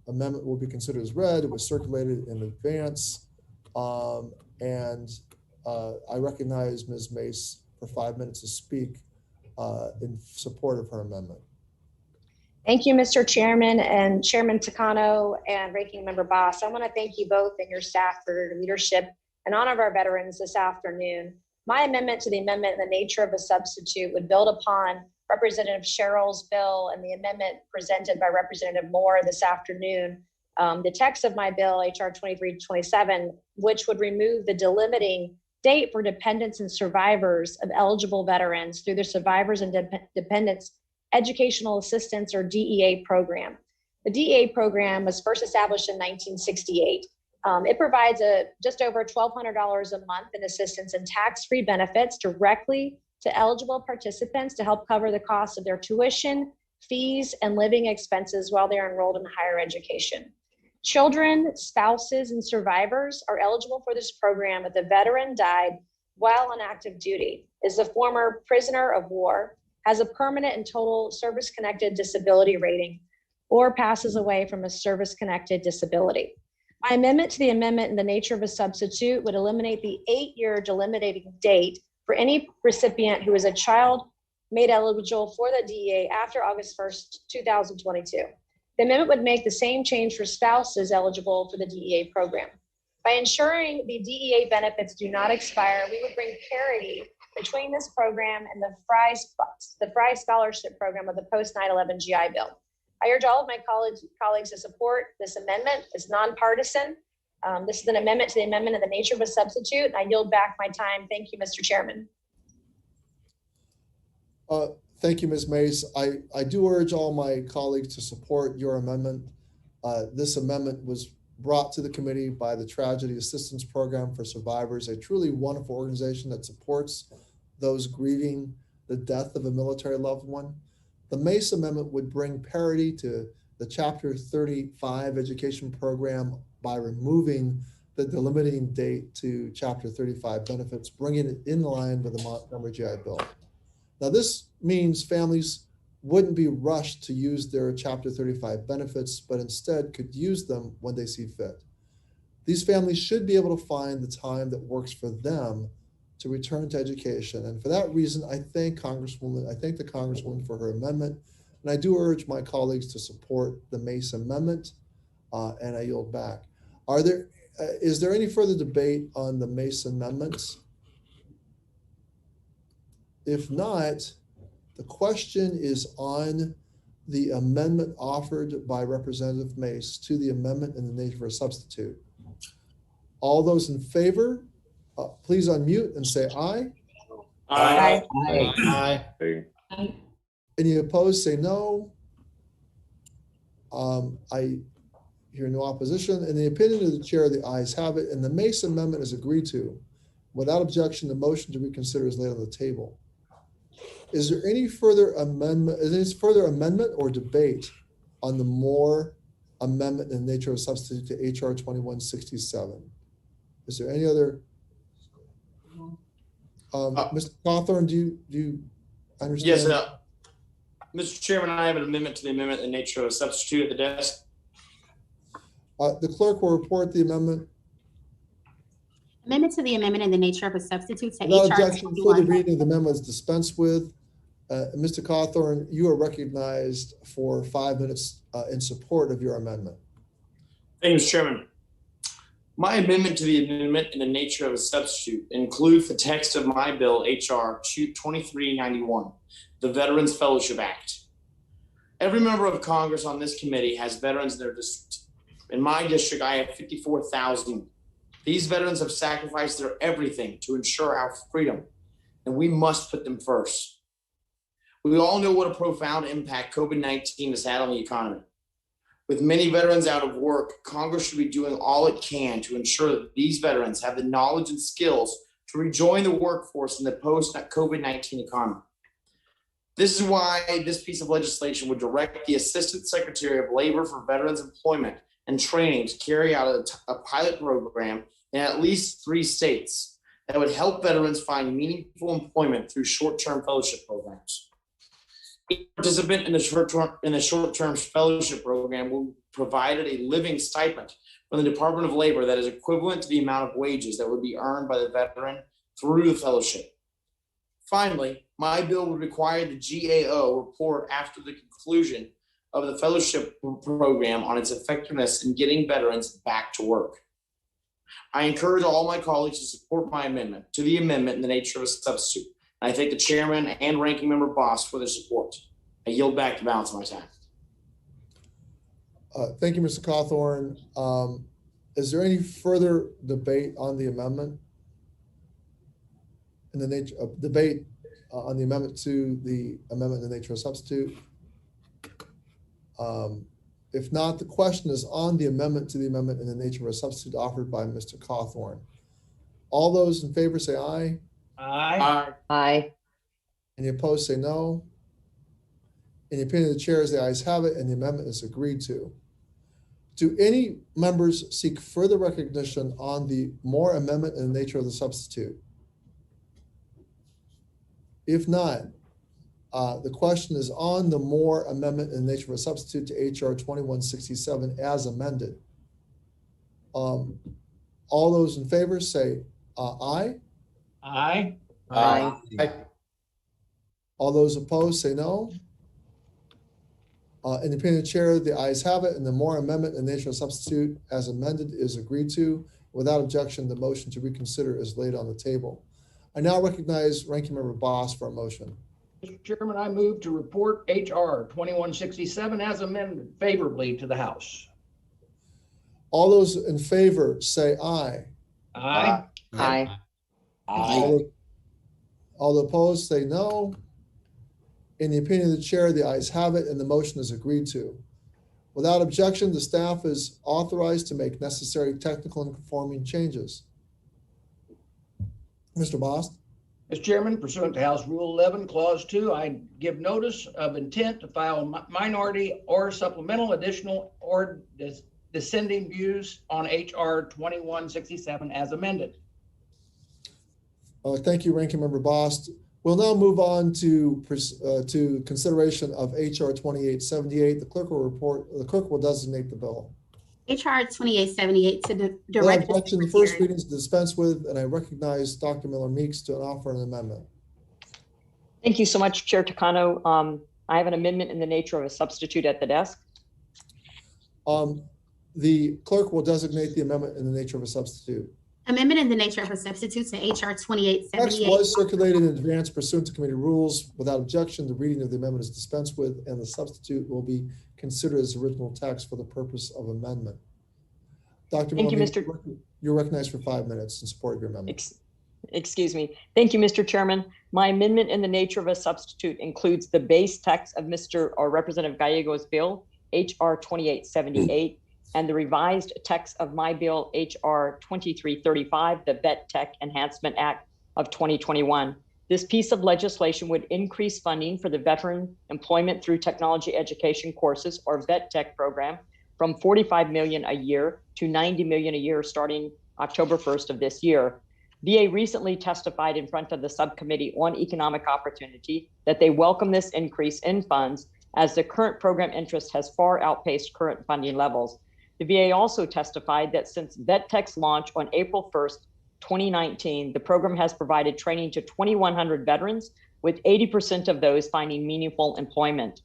amendment will be considered as read. It was circulated in advance. And I recognize Ms. Mace for 5 minutes to speak in support of her amendment. Thank you, Mr. Chairman and Chairman Takano and Ranking Member Boss. I want to thank you both and your staff for your leadership in honor of our veterans this afternoon. My amendment to the amendment in the nature of a substitute would build upon Representative Sherrill's bill and the amendment presented by Representative Moore this afternoon. The text of my bill, HR 2327, which would remove the delimiting date for dependents and survivors of eligible veterans through the Survivors and Dependents Educational Assistance, or DEA program. The DEA program was first established in 1968. It provides just over $1,200 a month in assistance and tax-free benefits directly to eligible participants to help cover the cost of their tuition, fees, and living expenses while they're enrolled in higher education. Children, spouses, and survivors are eligible for this program if the veteran died while on active duty, is a former prisoner of war, has a permanent and total service-connected disability rating, or passes away from a service-connected disability. My amendment to the amendment in the nature of a substitute would eliminate the 8-year delimiting date for any recipient who is a child made eligible for the DEA after August 1st, 2022. The amendment would make the same change for spouses eligible for the DEA program. By ensuring the DEA benefits do not expire, we would bring parity between this program and the Fry Scholarship Program of the post 9/11 GI Bill. I urge all of my colleagues to support this amendment. It's nonpartisan. This is an amendment to the amendment in the nature of a substitute, and I yield back my time. Thank you, Mr. Chairman. Thank you, Ms. Mace. I do urge all my colleagues to support your amendment. This amendment was brought to the committee by the Tragedy Assistance Program for Survivors, a truly wonderful organization that supports those grieving the death of a military loved one. The Mace Amendment would bring parity to the Chapter 35 education program by removing the delimiting date to Chapter 35 benefits, bringing it in line with the Montgomery GI Bill. Now, this means families wouldn't be rushed to use their Chapter 35 benefits, but instead could use them when they see fit. These families should be able to find the time that works for them to return to education. And for that reason, I thank the Congresswoman for her amendment. And I do urge my colleagues to support the Mace Amendment, and I yield back. Is there any further debate on the Mace Amendments? If not, the question is on the amendment offered by Representative Mace to the amendment in the nature of a substitute. All those in favor, please unmute and say aye. Aye. Aye. Aye. Any opposed, say no. I hear no opposition. In the opinion of the chair, the ayes have it, and the Mace Amendment is agreed to. Without objection, the motion to reconsider is laid on the table. Is there any further amendment? Is there any further amendment or debate on the Moore Amendment in the nature of a substitute to HR 2167? Is there any other? Mr. Cawthorn, do you understand? Yes, Mr. Chairman, I have an amendment to the amendment in the nature of a substitute at the desk. The clerk will report the amendment. Amendment to the amendment in the nature of a substitute to Without HR objection, further reading of the amendment is dispensed with. Mr. Cawthorn, you are recognized for 5 minutes in support of your amendment. Thank you, Mr. Chairman. My amendment to the amendment in the nature of a substitute includes the text of my bill, HR 2391, the Veterans Fellowship Act. Every member of Congress on this committee has veterans in their district. In my district, I have 54,000. These veterans have sacrificed their everything to ensure our freedom, and we must put them first. We all know what a profound impact COVID-19 has had on the economy. With many veterans out of work, Congress should be doing all it can to ensure that these veterans have the knowledge and skills to rejoin the workforce in the post-COVID-19 economy. This is why this piece of legislation would direct the Assistant Secretary of Labor for Veterans Employment and Training to carry out a pilot program in at least 3 states that would help veterans find meaningful employment through short-term fellowship programs. Each participant in the short-term fellowship program will be provided a living stipend from the Department of Labor that is equivalent to the amount of wages that would be earned by the veteran through the fellowship. Finally, my bill would require the GAO report after the conclusion of the fellowship program on its effectiveness in getting veterans back to work. I encourage all my colleagues to support my amendment to the amendment in the nature of a substitute. And I thank the chairman and ranking member Boss for their support. I yield back the balance of my time. Thank you, Mr. Cawthorn. Is there any further debate on the amendment? In the nature of debate on the amendment to the amendment in the nature of substitute? If not, the question is on the amendment to the amendment in the nature of a substitute offered by Mr. Cawthorn. All those in favor say aye. Aye. Aye. Any opposed say no. In the opinion of the chair, the ayes have it, and the amendment is agreed to. Do any members seek further recognition on the Moore amendment in the nature of the substitute? If not, the question is on the Moore amendment in the nature of a substitute to HR 2167 as amended. All those in favor say aye. Aye. Aye. All those opposed say no. In the opinion of the chair, the ayes have it, and the Moore amendment in the nature of substitute as amended is agreed to. Without objection, the motion to reconsider is laid on the table. I now recognize Ranking Member Boss for a motion. Mr. Chairman, I move to report HR 2167 as amended favorably to the House. All those in favor say aye. Aye. Aye. All the opposed say no. In the opinion of the chair, the ayes have it, and the motion is agreed to. Without objection, the staff is authorized to make necessary technical and conforming changes. Mr. Bost. Mr. Chairman, pursuant to House Rule 11, Clause 2, I give notice of intent to file minority or supplemental additional or dissenting views on HR 2167 as amended. Thank you, Ranking Member Bost. We'll now move on to consideration of HR 2878. The clerk will designate the bill. HR 2878 to Without direct. objection, the first reading is dispensed with, and I recognize Dr. Miller Meeks to offer an amendment. Thank you so much, Chair Takano. I have an amendment in the nature of a substitute at the desk. The clerk will designate the amendment in the nature of a substitute. Amendment in the nature of a substitute to HR 2878. Text was circulated in advance pursuant to committee rules. Without objection, the reading of the amendment is dispensed with, and the substitute will be considered as original text for the purpose of amendment. Dr. Thank you, Miller, Mr. You're recognized for 5 minutes in support of your amendment. Excuse me. Thank you, Mr. Chairman. My amendment in the nature of a substitute includes the base text of Representative Gallego's bill, HR 2878, and the revised text of my bill, HR 2335, the Vet Tech Enhancement Act of 2021. This piece of legislation would increase funding for the Veteran Employment Through Technology Education courses, or Vet Tech program, from $45 million a year to $90 million a year starting October 1st of this year. VA recently testified in front of the Subcommittee on Economic Opportunity that they welcome this increase in funds as the current program interest has far outpaced current funding levels. The VA also testified that since Vet Tech's launch on April 1st, 2019, the program has provided training to 2,100 veterans, with 80% of those finding meaningful employment.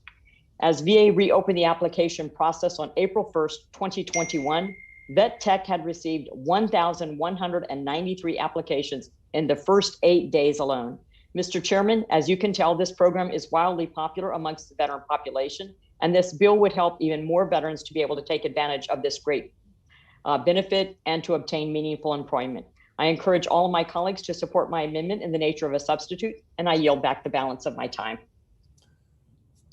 As VA reopened the application process on April 1st, 2021, Vet Tech had received 1,193 applications in the first 8 days alone. Mr. Chairman, as you can tell, this program is wildly popular amongst the veteran population, and this bill would help even more veterans to be able to take advantage of this great benefit and to obtain meaningful employment. I encourage all of my colleagues to support my amendment in the nature of a substitute, and I yield back the balance of my time.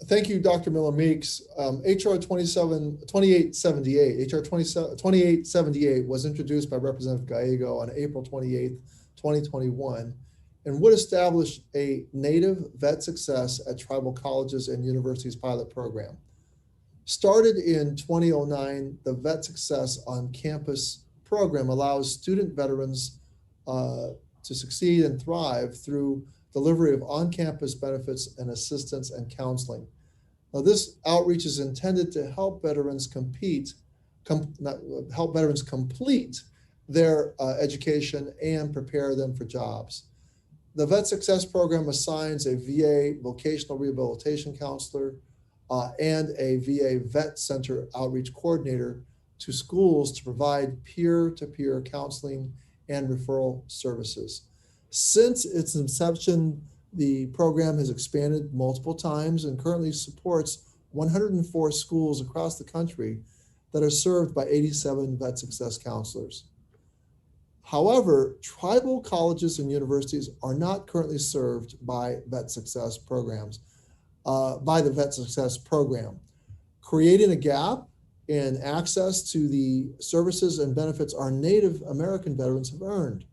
Thank you, Dr. Miller Meeks. HR 2878 was introduced by Representative Gallego on April 28th, 2021, and would establish a native vet success at tribal colleges and universities pilot program. Started in 2009, the Vet Success on Campus program allows student veterans to succeed and thrive through delivery of on-campus benefits and assistance and counseling. Now, this outreach is intended to help veterans complete their education and prepare them for jobs. The Vet Success Program assigns a VA vocational rehabilitation counselor and a VA Vet Center outreach coordinator to schools to provide peer-to-peer counseling and referral services. Since its inception, the program has expanded multiple times and currently supports 104 schools across the country that are served by 87 vet success counselors. However, tribal colleges and universities are not currently served by vet success programs, by the Vet Success Program, creating a gap in access to the services and benefits our Native American veterans have earned.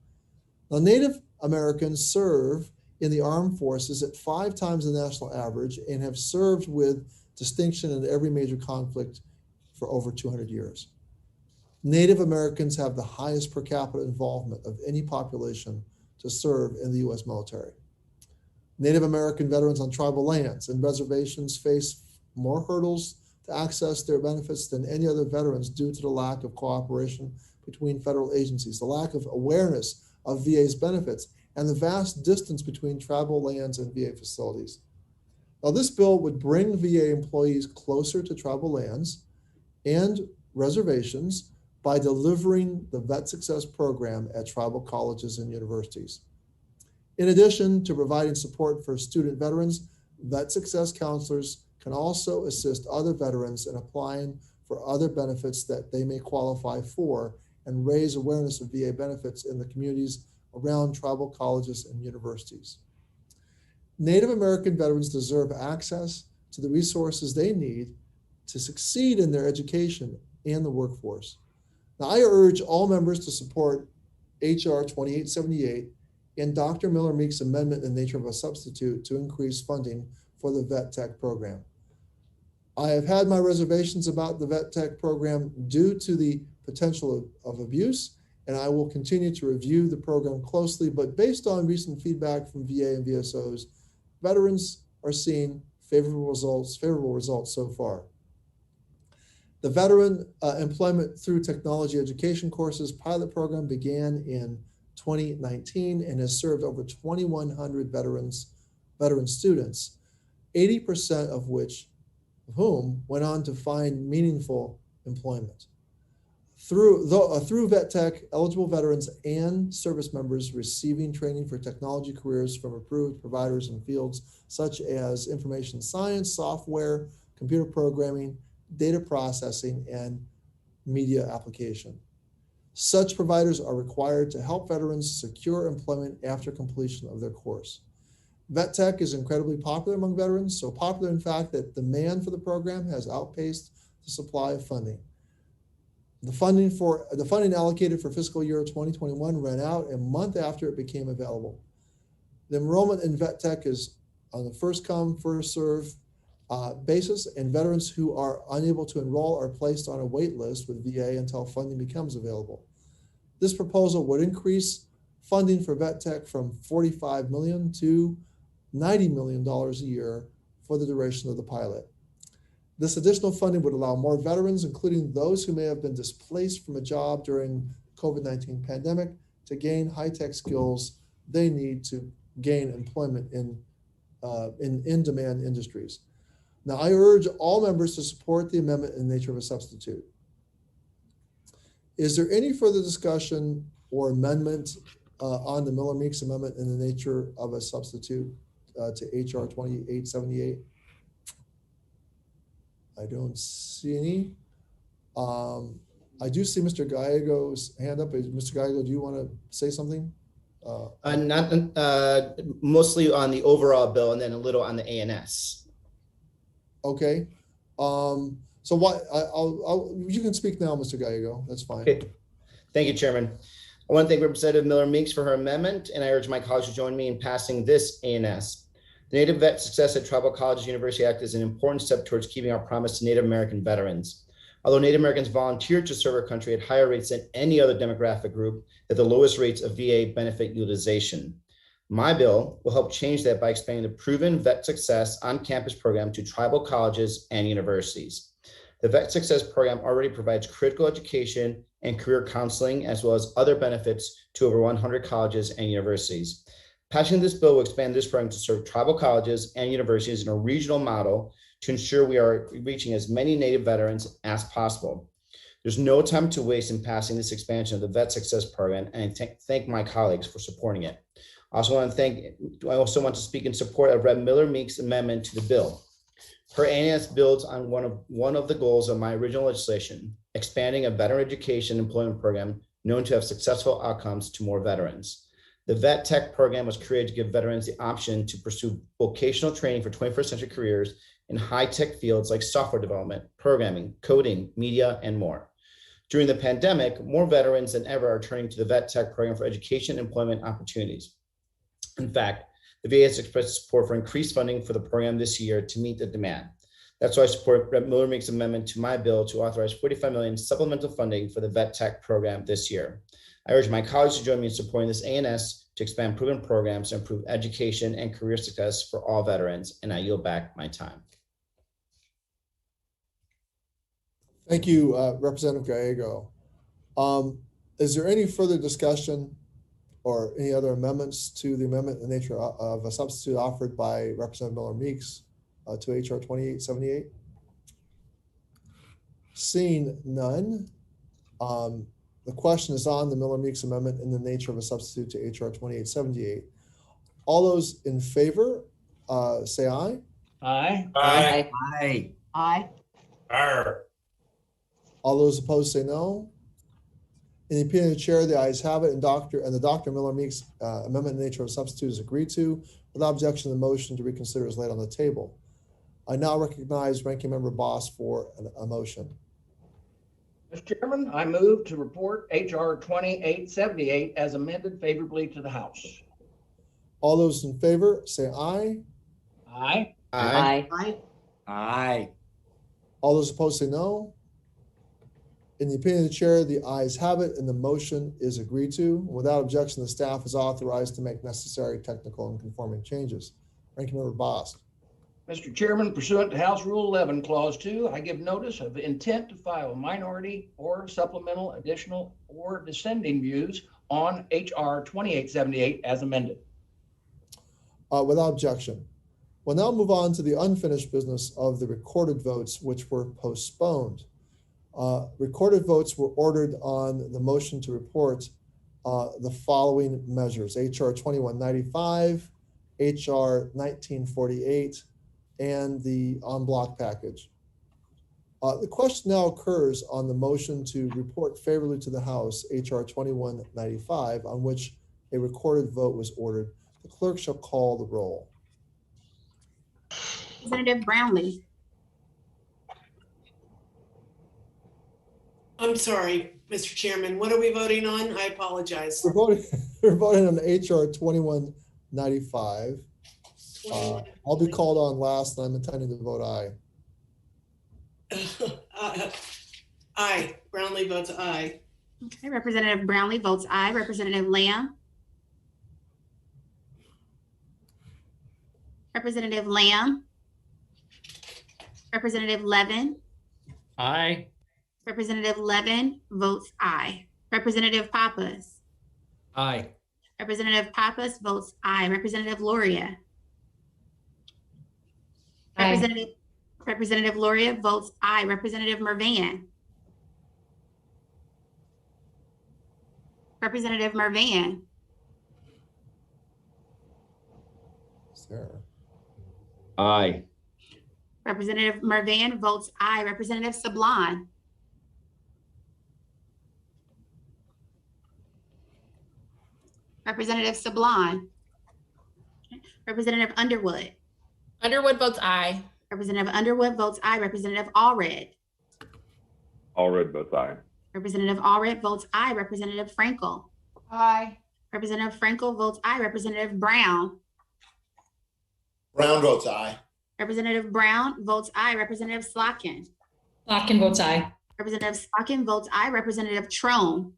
Now, Native Americans serve in the armed forces at 5 times the national average and have served with distinction in every major conflict for over 200 years. Native Americans have the highest per capita involvement of any population to serve in the U.S. military. Native American veterans on tribal lands and reservations face more hurdles to access their benefits than any other veterans due to the lack of cooperation between federal agencies, the lack of awareness of VA's benefits, and the vast distance between tribal lands and VA facilities. Now, this bill would bring VA employees closer to tribal lands and reservations by delivering the Vet Success Program at tribal colleges and universities. In addition to providing support for student veterans, Vet Success counselors can also assist other veterans in applying for other benefits that they may qualify for and raise awareness of VA benefits in the communities around tribal colleges and universities. Native American veterans deserve access to the resources they need to succeed in their education and the workforce. Now, I urge all members to support H.R. 2878 and Dr. Miller Meek's amendment in the nature of a substitute to increase funding for the Vet Tech program. I have had my reservations about the Vet Tech program due to the potential of abuse, and I will continue to review the program closely, but based on recent feedback from VA and VSOs, veterans are seeing favorable results so far. The Veteran Employment Through Technology Education Courses pilot program began in 2019 and has served over 2,100 veteran students, 80% of whom went on to find meaningful employment. Through Vet Tech, eligible veterans and service members receiving training for technology careers from approved providers in fields such as information science, software, computer programming, data processing, and media application. Such providers are required to help veterans secure employment after completion of their course. Vet Tech is incredibly popular among veterans, so popular in fact that demand for the program has outpaced the supply of funding. The funding allocated for fiscal year 2021 ran out a month after it became available. The enrollment in Vet Tech is on the first come, first serve basis, and veterans who are unable to enroll are placed on a wait list with VA until funding becomes available. This proposal would increase funding for Vet Tech from $45 million to $90 million a year for the duration of the pilot. This additional funding would allow more veterans, including those who may have been displaced from a job during COVID-19 pandemic, to gain high-tech skills they need to gain employment in in-demand industries. Now, I urge all members to support the amendment in the nature of a substitute. Is there any further discussion or amendment on the Miller-Meeks amendment in the nature of a substitute to H.R. 2878? I don't see any. I do see Mr. Gallego's hand up. Mr. Gallego, do you want to say something? Mostly on the overall bill and then a little on the ANS. Okay. So what? You can speak now, Mr. Gallego. That's fine. Okay. Thank you, Chairman. I want to thank Representative Miller Meeks for her amendment, and I urge my colleagues to join me in passing this ANS. The Native Vet Success at Tribal Colleges University Act is an important step towards keeping our promise to Native American veterans. Although Native Americans volunteered to serve our country at higher rates than any other demographic group, at the lowest rates of VA benefit utilization. My bill will help change that by expanding the proven Vet Success on-campus program to tribal colleges and universities. The Vet Success program already provides critical education and career counseling, as well as other benefits to over 100 colleges and universities. Passing this bill will expand this program to serve tribal colleges and universities in a regional model to ensure we are reaching as many Native veterans as possible. There's no time to waste in passing this expansion of the Vet Success Program, and I thank my colleagues for supporting it. I also want to speak in support of Rep. Miller Meek's amendment to the bill. Her ANS builds on one of the goals of my original legislation, expanding a veteran education employment program known to have successful outcomes to more veterans. The Vet Tech program was created to give veterans the option to pursue vocational training for 21st century careers in high-tech fields like software development, programming, coding, media, and more. During the pandemic, more veterans than ever are turning to the Vet Tech program for education and employment opportunities. In fact, the VA has expressed support for increased funding for the program this year to meet the demand. That's why I support Rep. Miller Meek's amendment to my bill to authorize $45 million supplemental funding for the Vet Tech program this year. I urge my colleagues to join me in supporting this ANS to expand proven programs to improve education and career success for all veterans, and I yield back my time. Thank you, Representative Gallego. Is there any further discussion or any other amendments to the amendment in the nature of a substitute offered by Representative Miller Meeks to HR 2878? Seeing none, the question is on the Miller Meeks amendment in the nature of a substitute to HR 2878. All those in favor, say aye. Aye. Aye. Aye. Aye. Arr. All those opposed say no. In the opinion of the chair, the ayes have it, and the Dr. Miller Meeks amendment in the nature of a substitute is agreed to. Without objection, the motion to reconsider is laid on the table. I now recognize Ranking Member Boss for a motion. Mr. Chairman, I move to report HR 2878 as amended favorably to the House. All those in favor say aye. Aye. Aye. Aye. Aye. All those opposed say no. In the opinion of the chair, the ayes have it, and the motion is agreed to. Without objection, the staff is authorized to make necessary technical and conforming changes. Ranking Member Boss. Mr. Chairman, pursuant to House Rule 11, Clause 2, I give notice of intent to file minority or supplemental, additional, or dissenting views on HR 2878 as amended. Without objection. We'll now move on to the unfinished business of the recorded votes, which were postponed. Recorded votes were ordered on the motion to report the following measures: HR 2195, HR 1948, and the en bloc package. The question now occurs on the motion to report favorably to the House, HR 2195, on which a recorded vote was ordered. The clerk shall call the roll. Representative Brownlee. I'm sorry, Mr. Chairman. What are we voting on? I apologize. We're voting on HR 2195. I'll be called on last, and I'm intending to vote aye. Aye. Brownlee votes aye. Okay, Representative Brownlee votes aye. Representative Lamb. Representative Lamb. Representative Levin. Aye. Representative Levin votes aye. Representative Pappas. Aye. Representative Pappas votes aye. Representative Loria. Aye. Representative Loria votes aye. Representative Mervan. Representative Mervan. Sarah. Aye. Representative Mervan votes aye. Representative Sablon. Representative Sablon. Representative Underwood. Underwood votes aye. Representative Underwood votes aye. Representative Allred. Allred votes aye. Representative Allred votes aye. Representative Frankel. Aye. Representative Frankel votes aye. Representative Brown. Brown votes aye. Representative Brown votes aye. Representative Slotkin. Slotkin votes aye. Representative Slotkin votes aye. Representative Trone.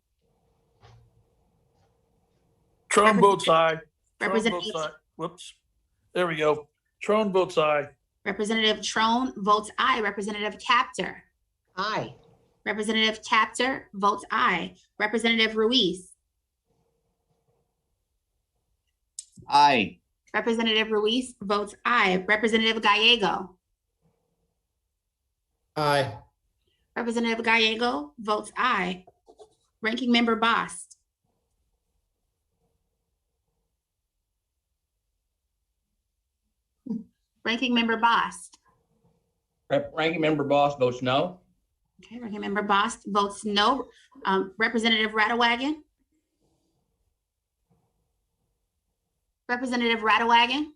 Trone votes aye. Trone Representative, votes aye. Whoops. There we go. Trone votes aye. Representative Trone votes aye. Representative Capter. Aye. Representative Capter votes aye. Representative Ruiz. Aye. Representative Ruiz votes aye. Representative Gallego. Aye. Representative Gallego votes aye. Ranking Member Bost. Ranking Member Bost. Ranking Member Boss votes no. Okay, Ranking Member Bost votes no. Representative Rattawagen. Representative Rattawagen.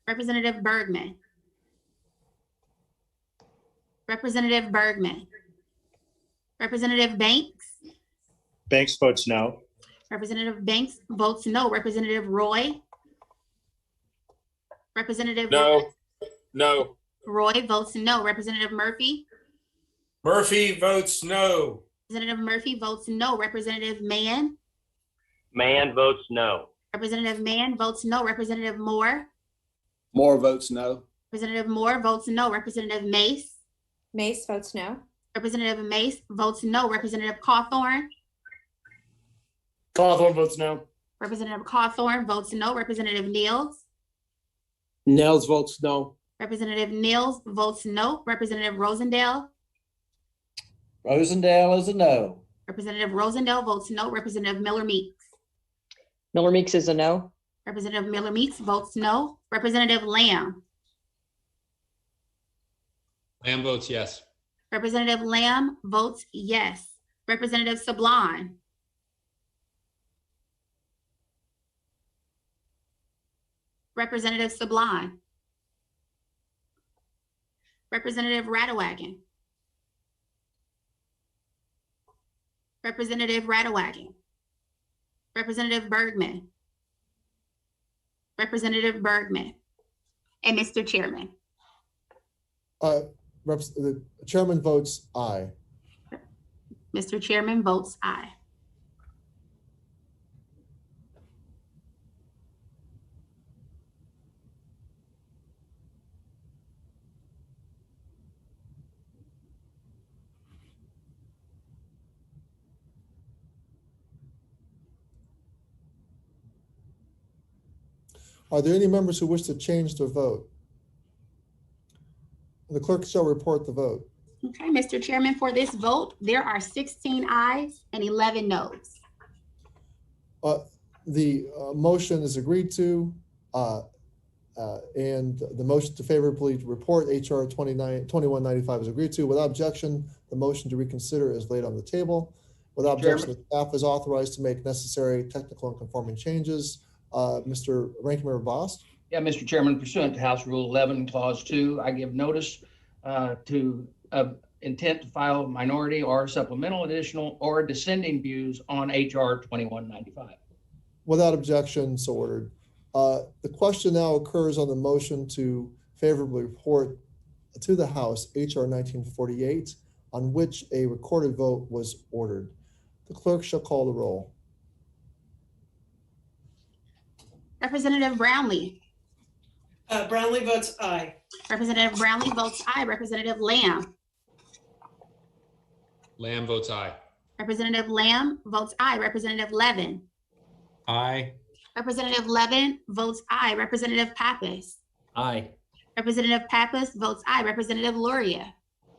Representative Bergman. Representative Bergman. Representative Banks. Banks votes no. Representative Banks votes no. Representative Roy. Representative No. No. Roy votes no. Representative Murphy. Murphy votes no. Representative Murphy votes no. Representative Mann. Mann votes no. Representative Mann votes no. Representative Moore. Moore votes no. Representative Moore votes no. Representative Mace. Mace votes no. Representative Mace votes no. Representative Cawthorn. Cawthorn votes no. Representative Cawthorn votes no. Representative Niels. Nels votes no. Representative Niels votes no. Representative Rosendale. Rosendale is a no. Representative Rosendale votes no. Representative Miller Meeks. Miller Meeks is a no. Representative Miller Meeks votes no. Representative Lamb. Lamb votes yes. Representative Lamb votes yes. Representative Sublime. Representative Sublime. Representative Rattawagen. Representative Rattawagen. Representative Bergman. Representative Bergman. And Mr. Chairman. The chairman votes aye. Mr. Chairman votes aye. Are there any members who wish to change their vote? The clerk shall report the vote. Okay, Mr. Chairman, for this vote, there are 16 ayes and 11 noes. The motion is agreed to, and the motion to favorably report HR 2195 is agreed to. Without objection, the motion to reconsider is laid on the table. Without objection, the staff is authorized to make necessary technical and conforming changes. Mr. Ranking Member Bost? Yeah, Mr. Chairman, pursuant to House Rule 11, Clause 2, I give notice to intent to file minority or supplemental, additional, or dissenting views on HR 2195. Without objection, so ordered. The question now occurs on the motion to favorably report to the House HR 1948, on which a recorded vote was ordered. The clerk shall call the roll. Representative Brownlee. Brownlee votes aye. Representative Brownlee votes aye. Representative Lamb. Lamb votes aye. Representative Lamb votes aye. Representative Levin. Aye. Representative Levin votes aye. Representative Pappas. Aye. Representative Pappas votes aye. Representative Luria.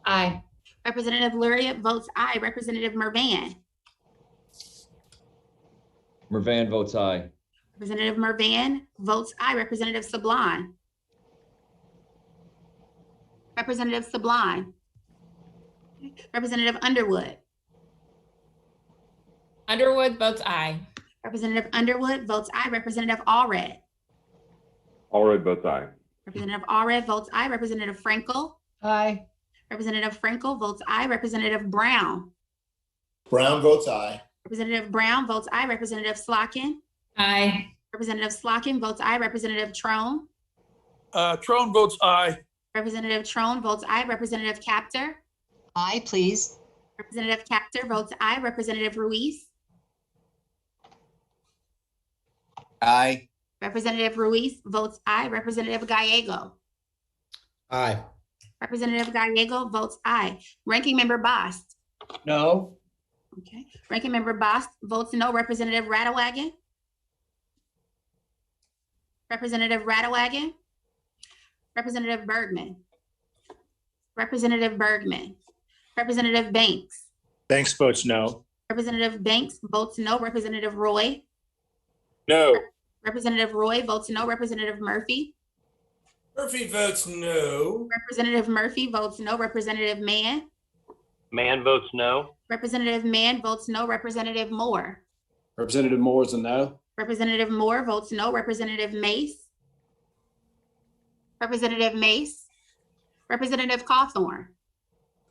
Aye. Representative Luria votes aye. Representative Mervan. Mervan votes aye. Representative Mervan votes aye. Representative Sublime. Representative Sublime. Representative Underwood. Underwood votes aye. Representative Underwood votes aye. Representative Allred. Allred votes aye. Representative Allred votes aye. Representative Frankel. Aye. Representative Frankel votes aye. Representative Brown. Brown votes aye. Representative Brown votes aye. Representative Slotkin. Aye. Representative Slotkin votes aye. Representative Trone. Trone votes aye. Representative Trone votes aye. Representative Capter. Aye, please. Representative Capter votes aye. Representative Ruiz. Aye. Representative Ruiz votes aye. Representative Gallego. Aye. Representative Gallego votes aye. Ranking Member Bost. No. Okay. Ranking Member Bost votes no. Representative Rattawagen. Representative Rattawagen. Representative Bergman. Representative Bergman. Representative Banks. Banks votes no. Representative Banks votes no. Representative Roy. No. Representative Roy votes no. Representative Murphy. Murphy votes no. Representative Murphy votes no. Representative Mann. Mann votes no. Representative Mann votes no. Representative Moore. Representative Moore is a no. Representative Moore votes no. Representative Mace. Representative Mace. Representative Cawthorn.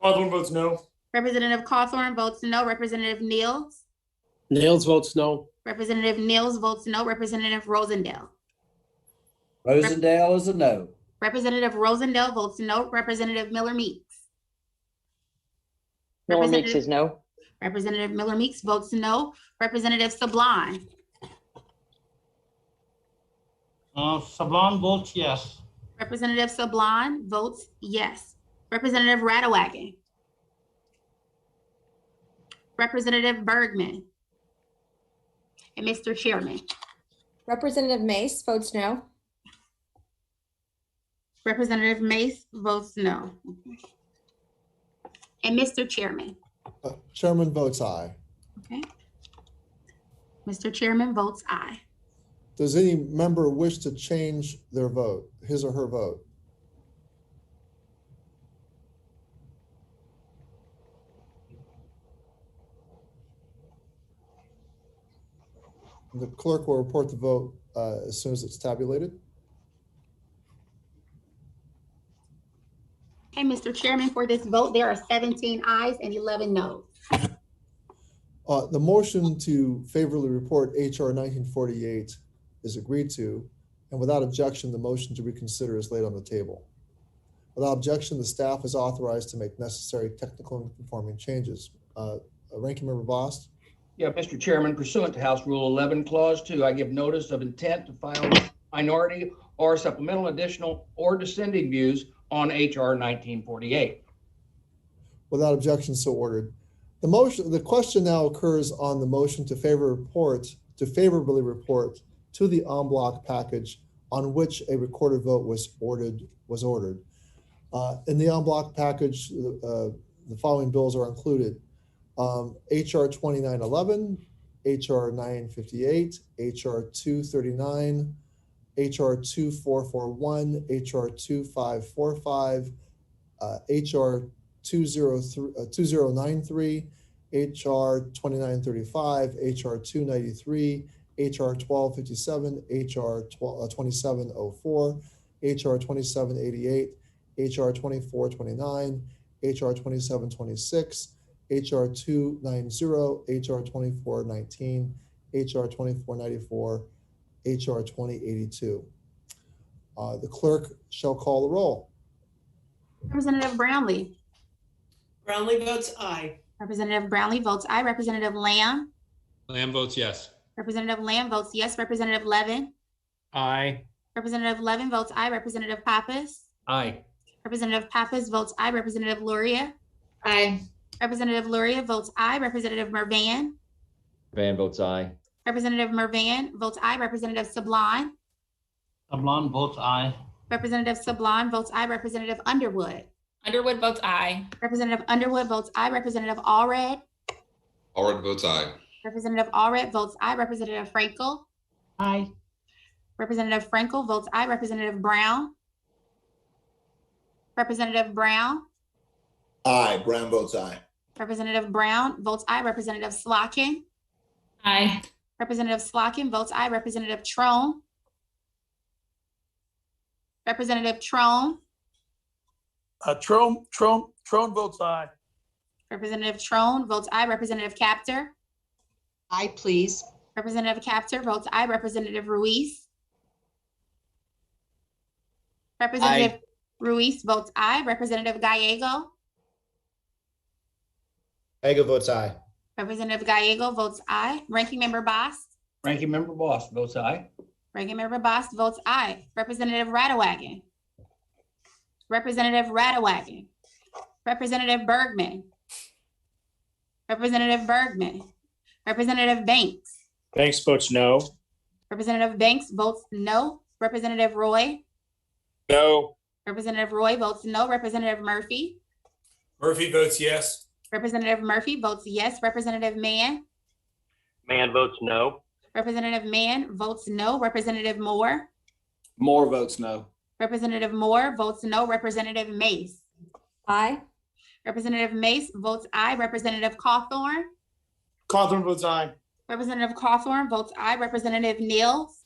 Cawthorn votes no. Representative Cawthorn votes no. Representative Niels. Nails votes no. Representative Niels votes no. Representative Rosendale. Rosendale is a no. Representative Rosendale votes no. Representative Miller Meeks. Miller Meeks is no. Representative Miller Meeks votes no. Representative Sablon. Sablon votes yes. Representative Sablon votes yes. Representative Radawagon. Representative Bergman. And Mr. Chairman. Representative Mace votes no. Representative Mace votes no. And Mr. Chairman. Chairman votes aye. Okay. Mr. Chairman votes aye. Does any member wish to change their vote, his or her vote? The clerk will report the vote as soon as it's tabulated. Okay, Mr. Chairman, for this vote, there are 17 ayes and 11 noes. The motion to favorably report HR 1948 is agreed to, and without objection, the motion to reconsider is laid on the table. Without objection, the staff is authorized to make necessary technical and conforming changes. Ranking Member Bost? Yeah, Mr. Chairman, pursuant to House Rule 11, Clause 2, I give notice of intent to file minority or supplemental, additional, or dissenting views on HR 1948. Without objection, so ordered. The question now occurs on the motion to favorably report to the en bloc package on which a recorded vote was ordered. In the en bloc package, the following bills are included: HR 2911, HR 958, HR 239, HR 2441, HR 2545, HR 2093, HR 2935, HR 293, HR 1257, HR 2704, HR 2788, HR 2429, HR 2726, HR 290, HR 2419, HR 2494, HR 2082. The clerk shall call the roll. Representative Brownlee. Brownlee votes aye. Representative Brownlee votes aye. Representative Lamb. Lamb votes yes. Representative Lamb votes yes. Representative Levin. Aye. Representative Levin votes aye. Representative Pappas. Aye. Representative Pappas votes aye. Representative Luria. Aye. Representative Luria votes aye. Representative Mervan. Van votes aye. Representative Mervan votes aye. Representative Sablon. Sablon votes aye. Representative Sablon votes aye. Representative Underwood. Underwood votes aye. Representative Underwood votes aye. Representative Allred. Allred votes aye. Representative Allred votes aye. Representative Frankel. Aye. Representative Frankel votes aye. Representative Brown. Representative Brown. Aye. Brown votes aye. Representative Brown votes aye. Representative Slotkin. Aye. Representative Slotkin votes aye. Representative Trone. Representative Trone. Trone votes aye. Representative Trone votes aye. Representative Capter. Aye, please. Representative Capter votes aye. Representative Ruiz. Representative Ruiz votes aye. Representative Gallego. Gallego votes aye. Representative Gallego votes aye. Ranking Member Bost. Ranking Member Bost votes aye. Ranking Member Bost votes aye. Representative Radawagon. Representative Radawagon. Representative Bergman. Representative Bergman. Representative Banks. Banks votes no. Representative Banks votes no. Representative Roy. No. Representative Roy votes no. Representative Murphy. Murphy votes yes. Representative Murphy votes yes. Representative Mann. Mann votes no. Representative Mann votes no. Representative Moore. Moore votes no. Representative Moore votes no. Representative Mace. Aye. Representative Mace votes aye. Representative Cawthorn. Cawthorn votes aye. Representative Cawthorn votes aye. Representative Niels.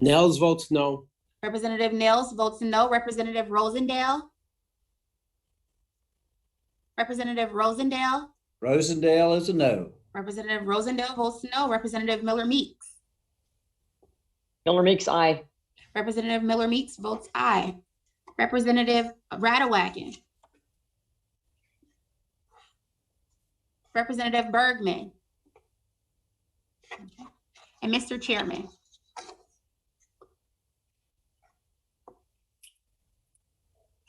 Nels votes no. Representative Niels votes no. Representative Rosendale. Representative Rosendale. Rosendale is a no. Representative Rosendale votes no. Representative Miller Meeks. Miller Meeks, aye. Representative Miller Meeks votes aye. Representative Rattawacken. Representative Bergman. And Mr. Chairman.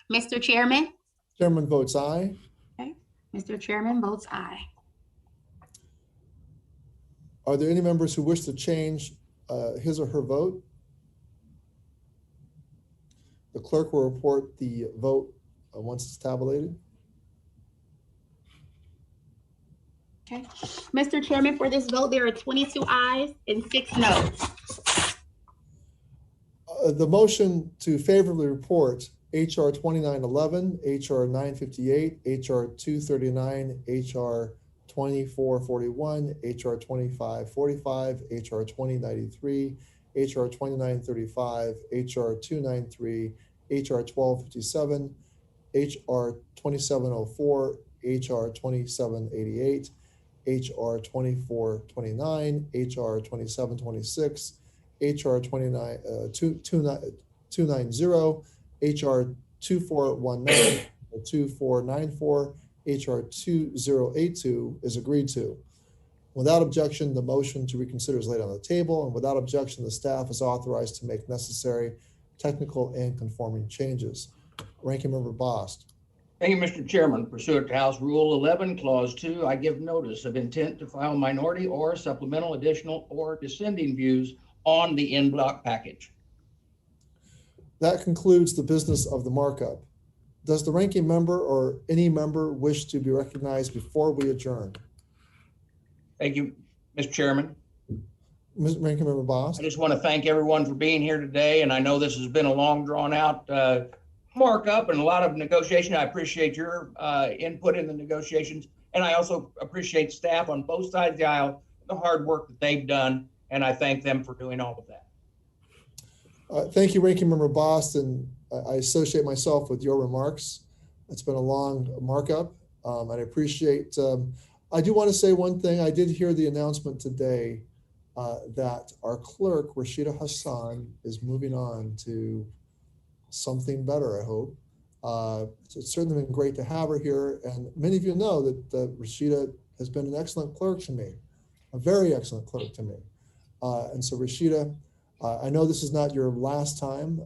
Mr. Chairman. Chairman votes aye. Okay. Mr. Chairman votes aye. Are there any members who wish to change his or her vote? The clerk will report the vote once it's tabulated. Okay. Mr. Chairman, for this vote, there are 22 ayes and 6 noes. The motion to favorably report HR 2911, HR 958, HR 239, HR 2441, HR 2545, HR 2093, HR 2935, HR 293, HR 1257, HR 2704, HR 2788, HR 2429, HR 2726, HR 290, HR 2419, 2494, HR 2082 is agreed to. Without objection, the motion to reconsider is laid on the table, and without objection, the staff is authorized to make necessary technical and conforming changes. Ranking Member Bost. Thank you, Mr. Chairman. Pursuant to House Rule 11, Clause 2, I give notice of intent to file minority or supplemental, additional, or dissenting views on the in-block package. That concludes the business of the markup. Does the ranking member or any member wish to be recognized before we adjourn? Thank you, Mr. Chairman. Ranking Member Bost. I just want to thank everyone for being here today, and I know this has been a long, drawn-out markup and a lot of negotiation. I appreciate your input in the negotiations, and I also appreciate staff on both sides of the aisle, the hard work that they've done, and I thank them for doing all of that. Thank you, Ranking Member Bost, and I associate myself with your remarks. It's been a long markup, and I appreciate. I do want to say one thing. I did hear the announcement today that our clerk, Rashida Hassan, is moving on to something better, I hope. It's certainly been great to have her here, and many of you know that Rashida has been an excellent clerk to me, a very excellent clerk to me. And so Rashida, I know this is not your last time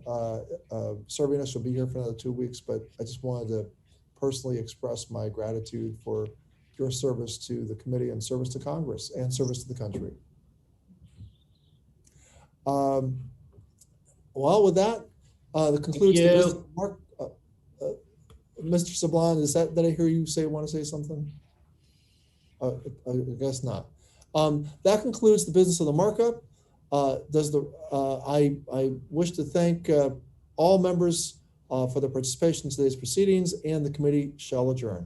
serving us. You'll be here for another 2 weeks, but I just wanted to personally express my gratitude for your service to the committee and service to Congress and service to the country. Well, with that, that concludes the business. Mark, Mr. Sablan, is that, did I hear you want to say something? I guess not. That concludes the business of the markup. I wish to thank all members for their participation in today's proceedings, and the committee shall adjourn.